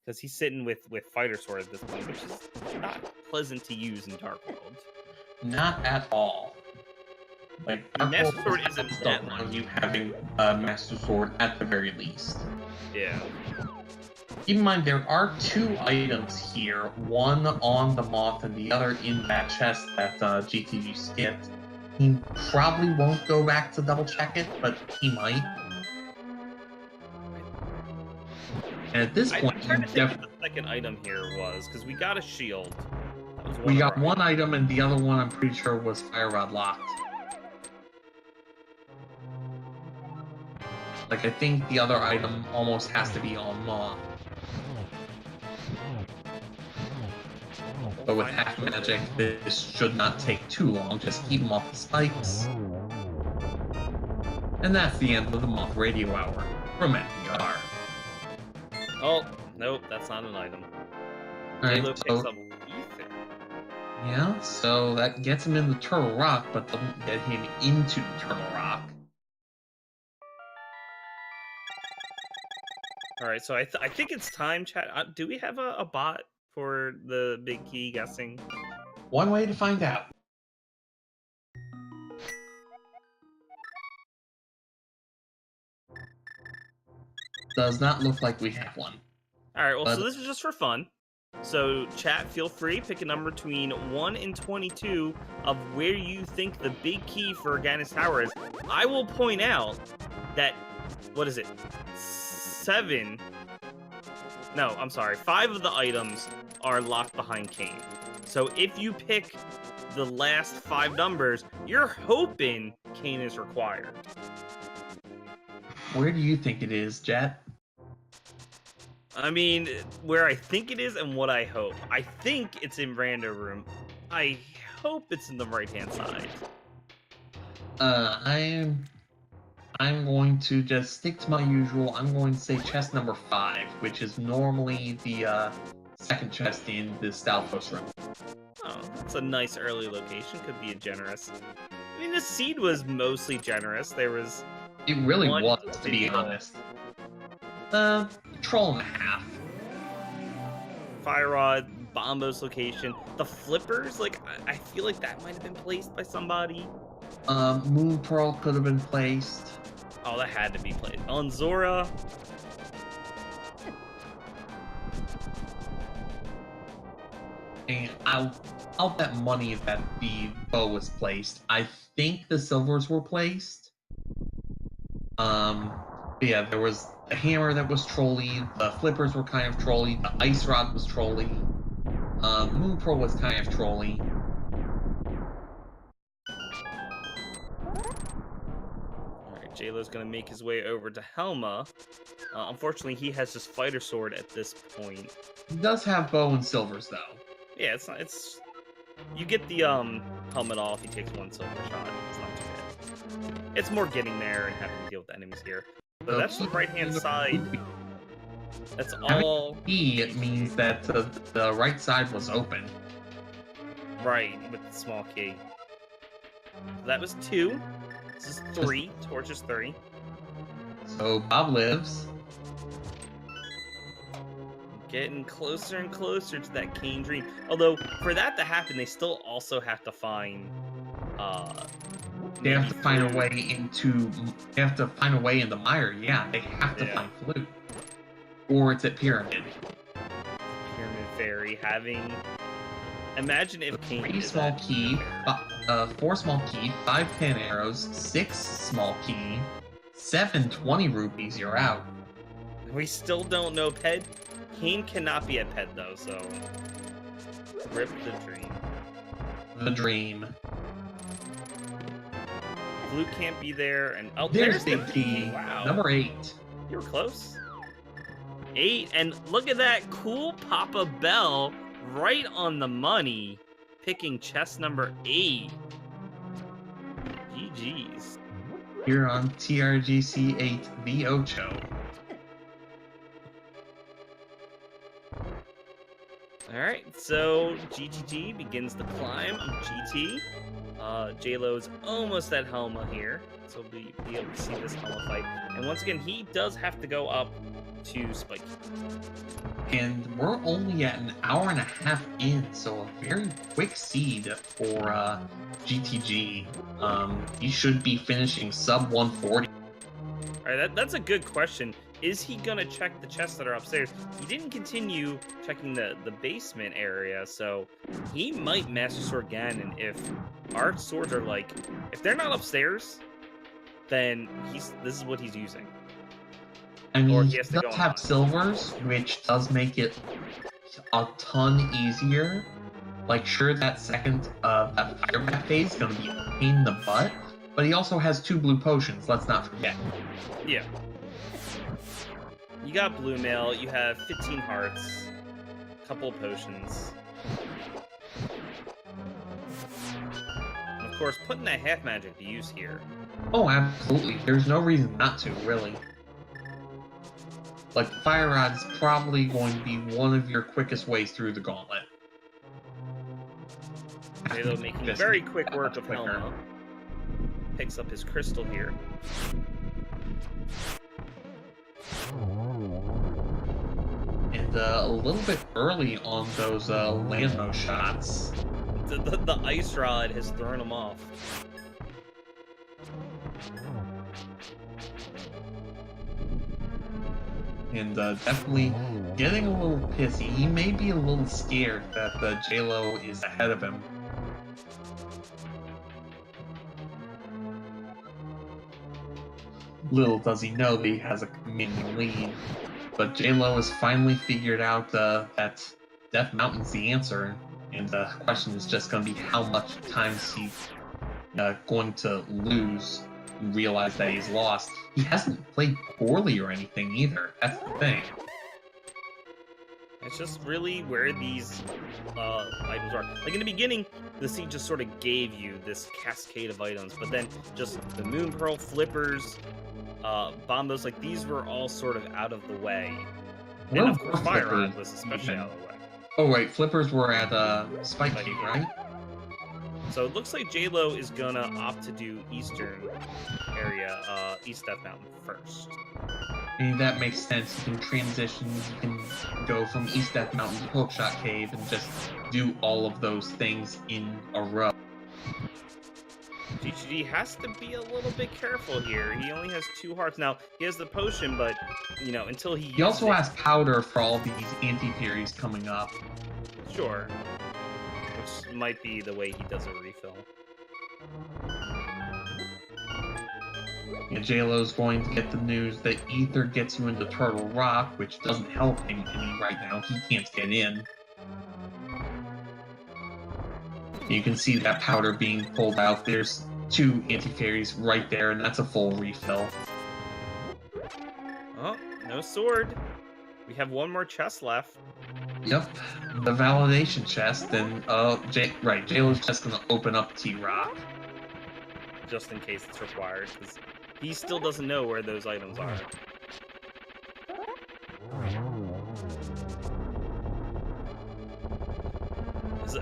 S1: because he's sitting with Fighter Sword at this point, which is not pleasant to use in Dark World.
S2: Not at all. Like,
S1: Master Sword isn't
S2: don't
S1: that
S2: want you having a Master Sword at the very least.
S1: Yeah.
S2: Keep in mind, there are 2 items here, one on the moth and the other in that chest that GTG skipped. He probably won't go back to double check it, but he might. And at this point,
S1: I'm trying to think what the second item here was, because we got a shield. That was
S2: we
S1: of
S2: got
S1: our
S2: one item, and the other one I'm pretty sure was Fire Rod locked. Like, I think the other item almost has to be on Maw. But with half magic, this should not take too long. Just keep them off the spikes. And that's the end of the Moth Radio Hour from NPR.
S1: Oh, nope, that's not an item.
S2: Alright,
S1: Halo picks up Ether.
S2: yeah, so that gets him in the Turtle Rock, but doesn't get him into Turtle Rock.
S1: Alright, so I think it's time, chat. Do we have a bot for the big key guessing?
S2: One way to find out. Does not look like we have one.
S1: Alright, well,
S2: But-
S1: so this is just for fun. So, chat, feel free, pick a number between 1 and 22 of where you think the big key for Organis Tower is. I will point out that, what is it? 7... No, I'm sorry. 5 of the items are locked behind Kane. So if you pick the last 5 numbers, you're hoping Kane is required.
S2: Where do you think it is, Jet?
S1: I mean, where I think it is and what I hope. I think it's in Rando Room. I hope it's in the right-hand side.
S2: I'm going to just stick to my usual. I'm going to say chest number 5, which is normally the second chest in the Stalfos room.
S1: Oh, that's a nice early location. Could be a generous. I mean, the seed was mostly generous. There was...
S2: It really
S1: One
S2: was, to be
S1: video.
S2: honest. Troll and a half.
S1: Fire Rod, Bombo's location. The flippers, like, I feel like that might have been placed by somebody.
S2: Moon Pearl could have been placed.
S1: Oh, that had to be placed. On Zora.
S2: And I'll bet money that the bow was placed. I think the silvers were placed. Yeah, there was the hammer that was trolly, the flippers were kind of trolly, the ice rod was trolly, Moon Pearl was kind of trolly.
S1: Alright, JLo's gonna make his way over to Helma. Unfortunately, he has his fighter sword at this point.
S2: He does have bow and silvers though.
S1: Yeah, it's not, it's... You get the, helmet off, he takes 1 silver shot. It's not too bad. It's more getting there and having to deal with enemies here. But that's the right-hand side. That's all...
S2: It means that the right side was open.
S1: Right, with the small key. That was 2. This is 3. Torch is 3.
S2: So Bob lives.
S1: Getting closer and closer to that Kane dream. Although, for that to happen, they still also have to find,
S2: They have to find a way into. They have to find a way into Mire. Yeah, they have to
S1: Yeah.
S2: find Flute, or it's at Pyramid.
S1: Pyramid Fairy having... Imagine if Kane
S2: 3
S1: did
S2: small
S1: that.
S2: key, 4 small key, 5 10 arrows, 6 small key, 7 20 rupees. You're out.
S1: We still don't know Ped. Kane cannot be at Ped, though, so... Rip the dream.
S2: The dream.
S1: Flute can't be there, and... Oh,
S2: There's
S1: the
S2: the key.
S1: Wow.
S2: Number 8.
S1: You were close. 8, and look at that cool Papa Bell right on the money, picking chest number 8. GG's.
S2: Here on TRGC 8, the Ocho.
S1: Alright, so GGG begins the climb of GT. JLo's almost at Helma here, so we'll be able to see this Helma fight. And once again, he does have to go up to Spiky.
S2: And we're only at an hour and a half in, so a very quick seed for GTG. He should be finishing sub 140.
S1: Alright, that's a good question. Is he gonna check the chests that are upstairs? He didn't continue checking the basement area, so he might Master Sword Ganon if our swords are like... If they're not upstairs, then this is what he's using.
S2: I mean,
S1: Or
S2: he
S1: he has to
S2: does
S1: go
S2: have
S1: on.
S2: silvers, which does make it a ton easier. Like, sure, that second that fire back phase is gonna be a pain in the butt, but he also has 2 blue potions. Let's not forget.
S1: Yeah. You got blue mail. You have 15 hearts, a couple of potions. And of course, putting that half magic to use here.
S2: Oh, absolutely. There's no reason not to, really. Like, Fire Rod is probably going to be one of your quickest ways through the gauntlet.
S1: Halo making
S2: Just
S1: very quick work
S2: much
S1: of
S2: quicker.
S1: Helma. Picks up his crystal here.
S2: And a little bit early on those Landmo shots.
S1: The ice rod has thrown him off.
S2: And definitely getting a little pissy. He may be a little scared that J-Lo is ahead of him. Little does he know that he has a commanding lead. But J-Lo has finally figured out that Death Mountain's the answer. And the question is just going to be how much time is he going to lose and realize that he's lost. He hasn't played poorly or anything either. That's the thing.
S1: It's just really where these items are. Like in the beginning, the Sea just sort of gave you this cascade of items, but then just the Moon Pearl, Flippers, Bombos, like these were all sort of out of the way. And
S2: Well,
S1: of course, Fire Rod
S2: Flippers
S1: was especially
S2: even.
S1: out of the way.
S2: Oh, right. Flippers were at Spike Cave, right?
S1: So it looks like J-Lo is gonna opt to do Eastern area, East Death Mountain first.
S2: I mean, that makes sense. You can transition, you can go from East Death Mountain to Hookshot Cave and just do all of those things in a row.
S1: GGG has to be a little bit careful here. He only has 2 hearts. Now, he has the potion, but, you know, until he
S2: He also
S1: uses
S2: has powder for all these anti-theories coming up.
S1: it, sure. Which might be the way he does a refill.
S2: And J-Lo's going to get the news that Ether gets you into Turtle Rock, which doesn't help him any right now. He can't get in. You can see that powder being pulled out. There's 2 anti-fairies right there, and that's a full refill.
S1: Oh, no sword. We have 1 more chest left.
S2: Yep, the validation chest, and J-Lo's just gonna open up T-Rock.
S1: Just in case it's required, because he still doesn't know where those items are.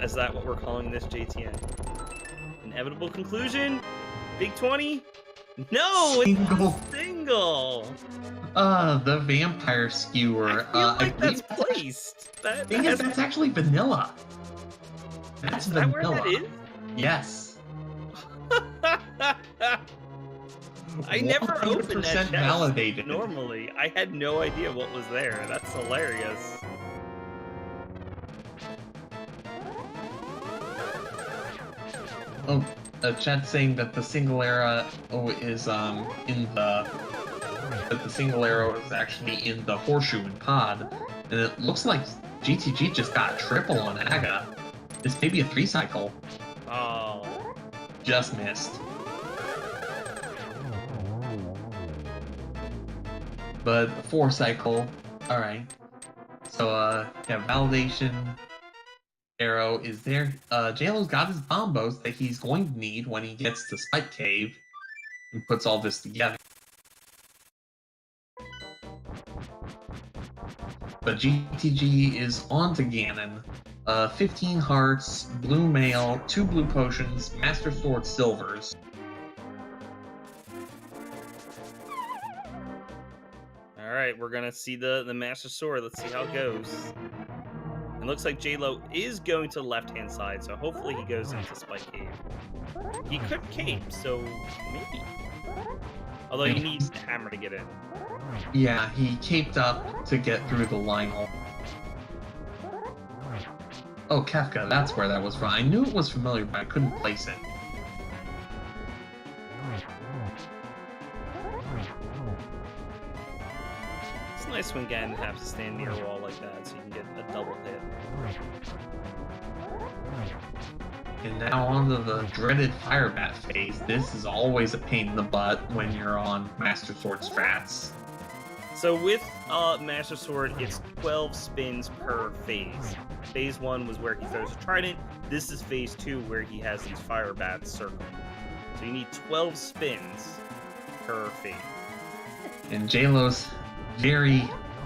S1: Is that what we're calling this, JTN? Inevitable conclusion? Big 20? No!
S2: Single.
S1: It's single!
S2: The vampire skewer.
S1: I feel like
S2: believe
S1: that's placed. That
S2: thing is, that's actually vanilla. That's
S1: is that where
S2: vanilla.
S1: that is?
S2: Yes.
S1: I never opened that
S2: 100%
S1: chest
S2: validated.
S1: normally. I had no idea what was there. That's hilarious.
S2: Oh, chat saying that the single arrow is in the that the single arrow is actually in the horseshoe and pod, and it looks like GTG just got a triple on Aga. This may be a 3-cycle.
S1: Oh.
S2: Just missed. But 4-cycle. All right. So yeah, validation arrow is there. J-Lo's got his bombos that he's going to need when he gets to Spike Cave and puts all this together. But GTG is on to Ganon. 15 hearts, blue mail, 2 blue potions, Master Sword silvers.
S1: Alright, we're gonna see the Master Sword. Let's see how it goes. It looks like J-Lo is going to the left-hand side, so hopefully he goes into Spike Cave. He could cape, so maybe. Although he needs the hammer to get in.
S2: Yeah, he caped up to get through the Lionel. Oh, Kefka, that's where that was from. I knew it was familiar, but I couldn't place it.
S1: It's nice when Ganon has to stand near a wall like that, so you can get a double hit.
S2: And now onto the dreaded Firebat phase. This is always a pain in the butt when you're on Master Sword strats.
S1: So with Master Sword, it's 12 spins per phase. Phase 1 was where he throws a trident. This is phase 2 where he has these fire bats circling. So you need 12 spins per phase.
S2: And JLo's very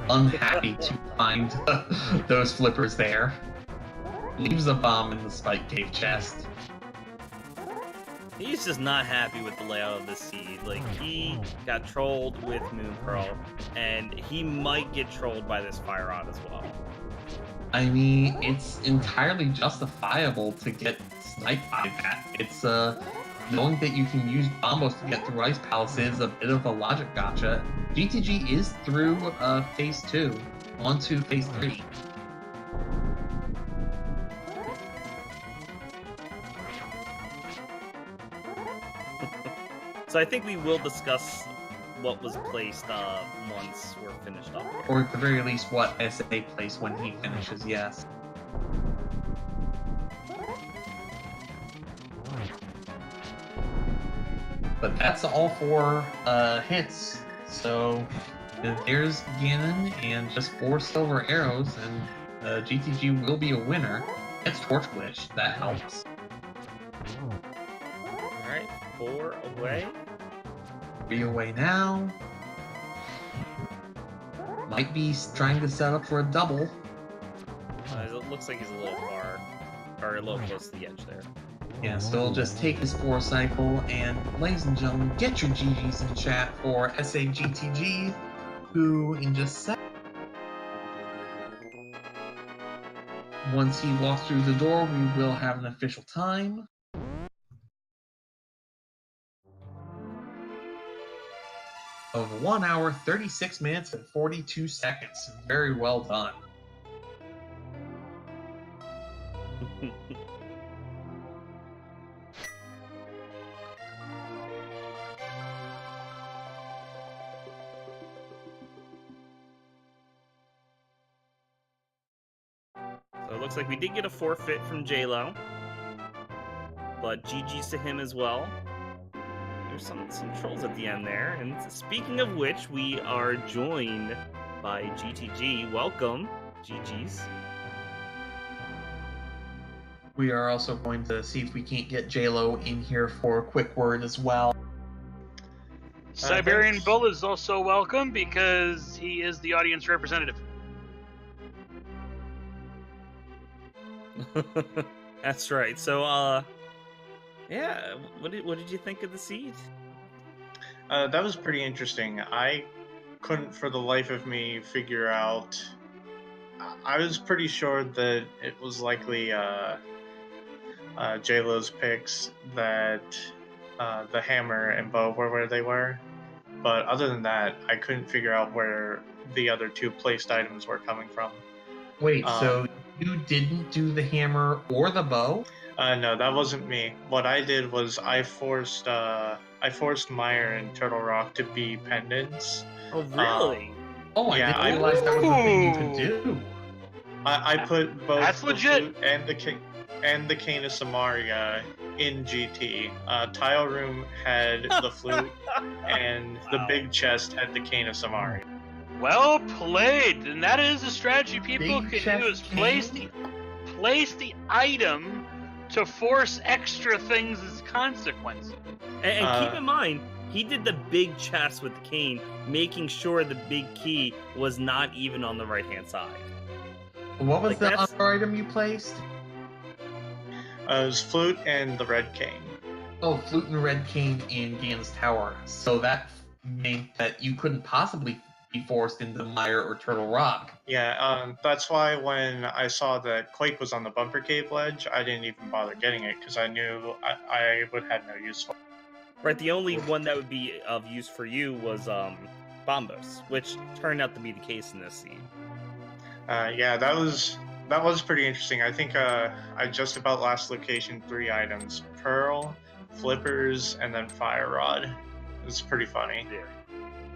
S2: unhappy to find those flippers there. Leaves a bomb in the spike cave chest.
S1: He's just not happy with the layout of the seed. Like, he got trolled with Moon Pearl, and he might get trolled by this Fire Rod as well.
S2: I mean, it's entirely justifiable to get sniped by that. It's, knowing that you can use bombos to get through Ice Palace is a bit of a logic gotcha. GTG is through, phase 2, on to phase 3.
S1: So I think we will discuss what was placed once we're finished up here.
S2: Or at the very least, what SA plays when he finishes, yes. But that's all for hits. So there's Ganon and just 4 silver arrows, and GTG will be a winner. It's Torch Glitch, that helps.
S1: Alright, 4 away.
S2: 3 away now. Might be trying to set up for a double.
S1: It looks like he's a little far, or a little close to the edge there.
S2: Yeah, so he'll just take his 4 cycle, and ladies and gentlemen, get your GGs in chat for SAGTG, who in just a second. Once he walks through the door, we will have an official time. Of 1 hour, 36 minutes, and 42 seconds. Very well done.
S1: So it looks like we did get a forfeit from JLo, but GG's to him as well. There's some trolls at the end there, and speaking of which, we are joined by GTG. Welcome, GG's.
S2: We are also going to see if we can't get JLo in here for a quick word as well.
S3: Siberian Bull is also welcome because he is the audience representative.
S1: That's right. So, yeah, what did you think of the seed?
S4: That was pretty interesting. I couldn't for the life of me figure out. I was pretty sure that it was likely JLo's picks, that the hammer and bow were where they were. But other than that, I couldn't figure out where the other 2 placed items were coming from.
S2: Wait, so you didn't do the hammer or the bow?
S4: No, that wasn't me. What I did was I forced Meyer and Turtle Rock to be pendants.
S1: Oh, really?
S2: Oh,
S4: yeah,
S2: I didn't realize that was a thing you could do.
S4: I put both
S3: That's
S4: the
S3: legit.
S4: flute and the Cane of Samaria in GT. Tile Room had the flute, and the big chest had the Cane of Samaria.
S3: Well played, and that is a strategy people
S2: Big
S3: can do: is place the item to force extra things as consequences.
S1: And keep in mind, he did the big chest with the cane, making sure the big key was not even on the right-hand side.
S2: What was
S1: Like,
S2: the
S1: that's-
S2: other item you placed?
S4: It was flute and the red cane.
S2: Oh, flute and red cane in Ganon's Tower. So that meant that you couldn't possibly be forced into Mire or Turtle Rock.
S4: Yeah, that's why when I saw that Quake was on the Bumper Cave ledge, I didn't even bother getting it, because I knew I would have no use for it.
S1: Right, the only one that would be of use for you was Bombos, which turned out to be the case in this scene.
S4: Yeah, that was pretty interesting. I think I just about last location 3 items: Pearl, Flippers, and then Fire Rod. It's pretty funny.
S1: Yeah.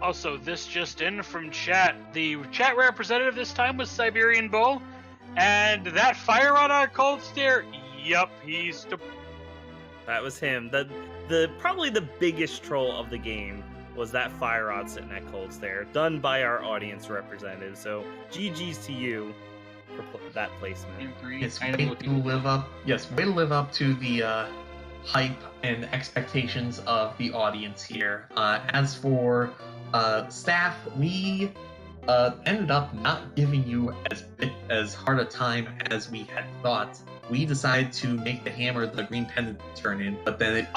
S3: Also, this just in from chat. The chat representative this time was Siberian Bull, and that Fire Rod I called stare. Yup, he's
S1: That was him. The probably the biggest troll of the game was that fire rod sitting at Colts there, done by our audience representative. So GG's to you for that placement.
S2: Yes, way to live up. Yes, way to live up to the hype and expectations of the audience here. As for staff, we ended up not giving you as hard a time as we had thought. We decided to make the hammer the green pendant turn in, but then it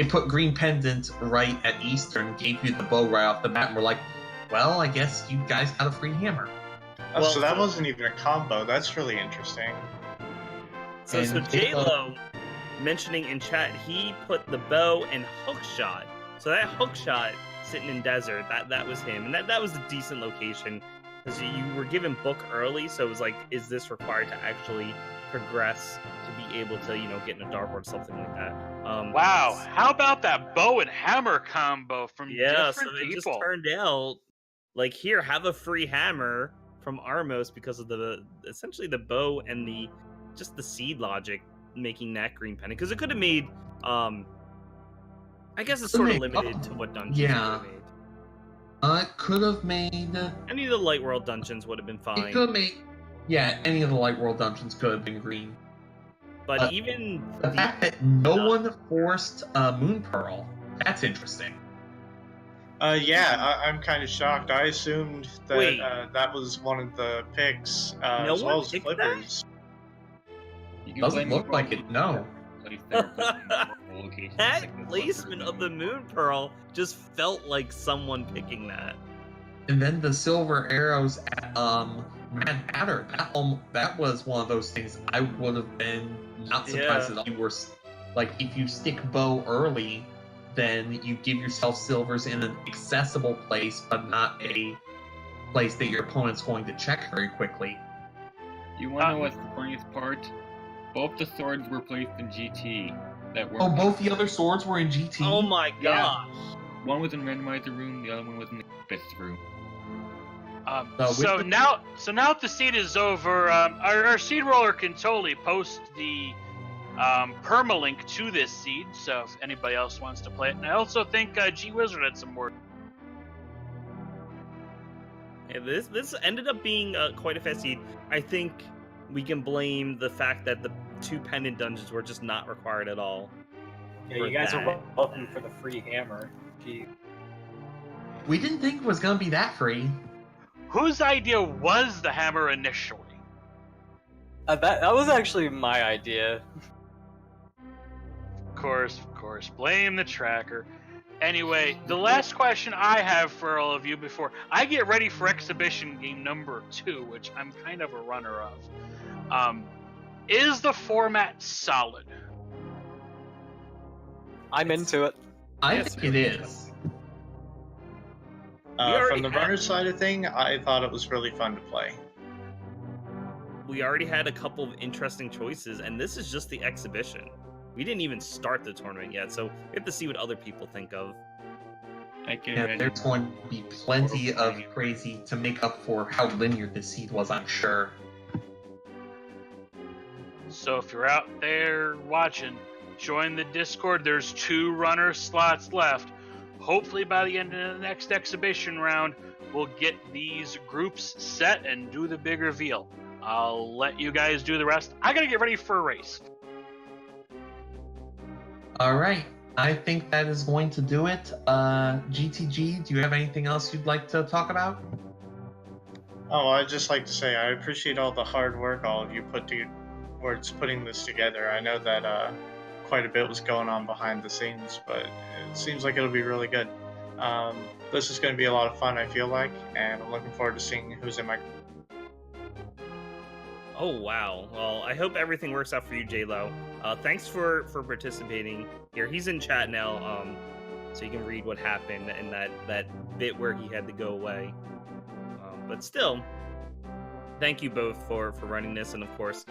S2: put green pendant right at Eastern, gave you the bow right off the bat, and we're like, well, I guess you guys got a free hammer.
S4: Oh,
S1: Well,
S4: so that wasn't even a combo. That's really interesting.
S1: So
S2: And
S1: J-Lo mentioning in chat, he put the bow and hook shot. So that hook shot sitting in desert, that was him, and that was a decent location because you were given book early, so it was like, is this required to actually progress to be able to, get in a dark or something like that?
S3: Wow, how about that bow and hammer combo from
S1: Yeah,
S3: different
S1: so it just
S3: people?
S1: turned out like, here, have a free hammer from Armos because of essentially the bow and the seed logic making that green pendant, because it could have made I guess it's sort of limited to what dungeons it could have made.
S2: It could have made
S1: Any of the Light World dungeons would have been
S2: it
S1: fine.
S2: could have made any of the Light World dungeons could have been green.
S1: But even
S2: The fact that no one forced Moon Pearl, that's interesting.
S4: I'm kind of shocked. I assumed that
S1: Wait.
S4: that was one of the picks,
S1: No
S4: as
S1: one
S4: well as
S1: picked
S4: Flippers.
S2: Doesn't look like it, no.
S1: that placement of the Moon Pearl just felt like someone picking that.
S2: And then the silver arrows at Mad Hatter, that was one of those things I would have been not surprised at all. You were like, if you stick bow early, then you give yourself silvers in an accessible place, but not a place that your opponent's going to check very quickly.
S5: You want to know what's the funniest part? Both the swords were placed in GT. That were
S2: Both the other swords were in GT?
S1: Oh my gosh.
S5: One was in randomizer room, the other one was in the best room.
S3: So now that the seed is over, our seed roller can totally post the permalink to this seed, so if anybody else wants to play it. And I also think G Wizard had some more.
S1: Yeah, this ended up being quite a fast seed. I think we can blame the fact that the 2 pendant dungeons were just not required at all.
S6: Yeah, you guys are welcome for the free hammer. Gee.
S2: We didn't think it was going to be that free.
S3: Whose idea was the hammer initially?
S6: That was actually my idea.
S3: Of course. Blame the tracker. Anyway, the last question I have for all of you before I get ready for exhibition game number 2, which I'm kind of a runner of, is the format solid?
S6: I'm into it.
S2: I think it is.
S4: From the runner side of thing, I thought it was really fun to play.
S1: We already had a couple of interesting choices, and this is just the exhibition. We didn't even start the tournament yet, so we have to see what other people think of.
S2: There's going to be plenty of crazy to make up for how linear this seed was, I'm sure.
S3: So if you're out there watching, join the Discord. There's 2 runner slots left. Hopefully by the end of the next exhibition round, we'll get these groups set and do the big reveal. I'll let you guys do the rest. I gotta get ready for a race.
S2: Alright, I think that is going to do it. GTG, do you have anything else you'd like to talk about?
S4: Oh, I'd just like to say I appreciate all the hard work all of you put towards putting this together. I know that quite a bit was going on behind the scenes, but it seems like it'll be really good. This is going to be a lot of fun, I feel like, and I'm looking forward to seeing who's in my...
S1: Oh, wow. Well, I hope everything works out for you, J-Lo. Thanks for participating here. He's in chat now, so you can read what happened in that bit where he had to go away. But still, thank you both for running this, and of course,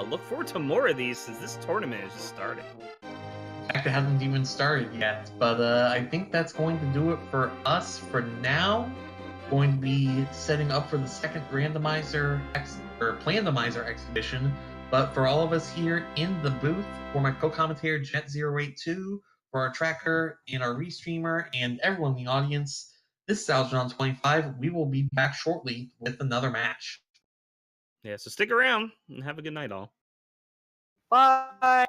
S1: look forward to more of these since this tournament is just starting.
S2: In fact, it hasn't even started yet, but I think that's going to do it for us for now. Going to be setting up for the second randomizer Plandomizer exhibition, but for all of us here in the booth, for my co-commentator Jet082, For our tracker and our restreamer and everyone in the audience, this is Algernon25. We will be back shortly with another match.
S1: Yeah, so stick around and have a good night, all.
S6: Bye.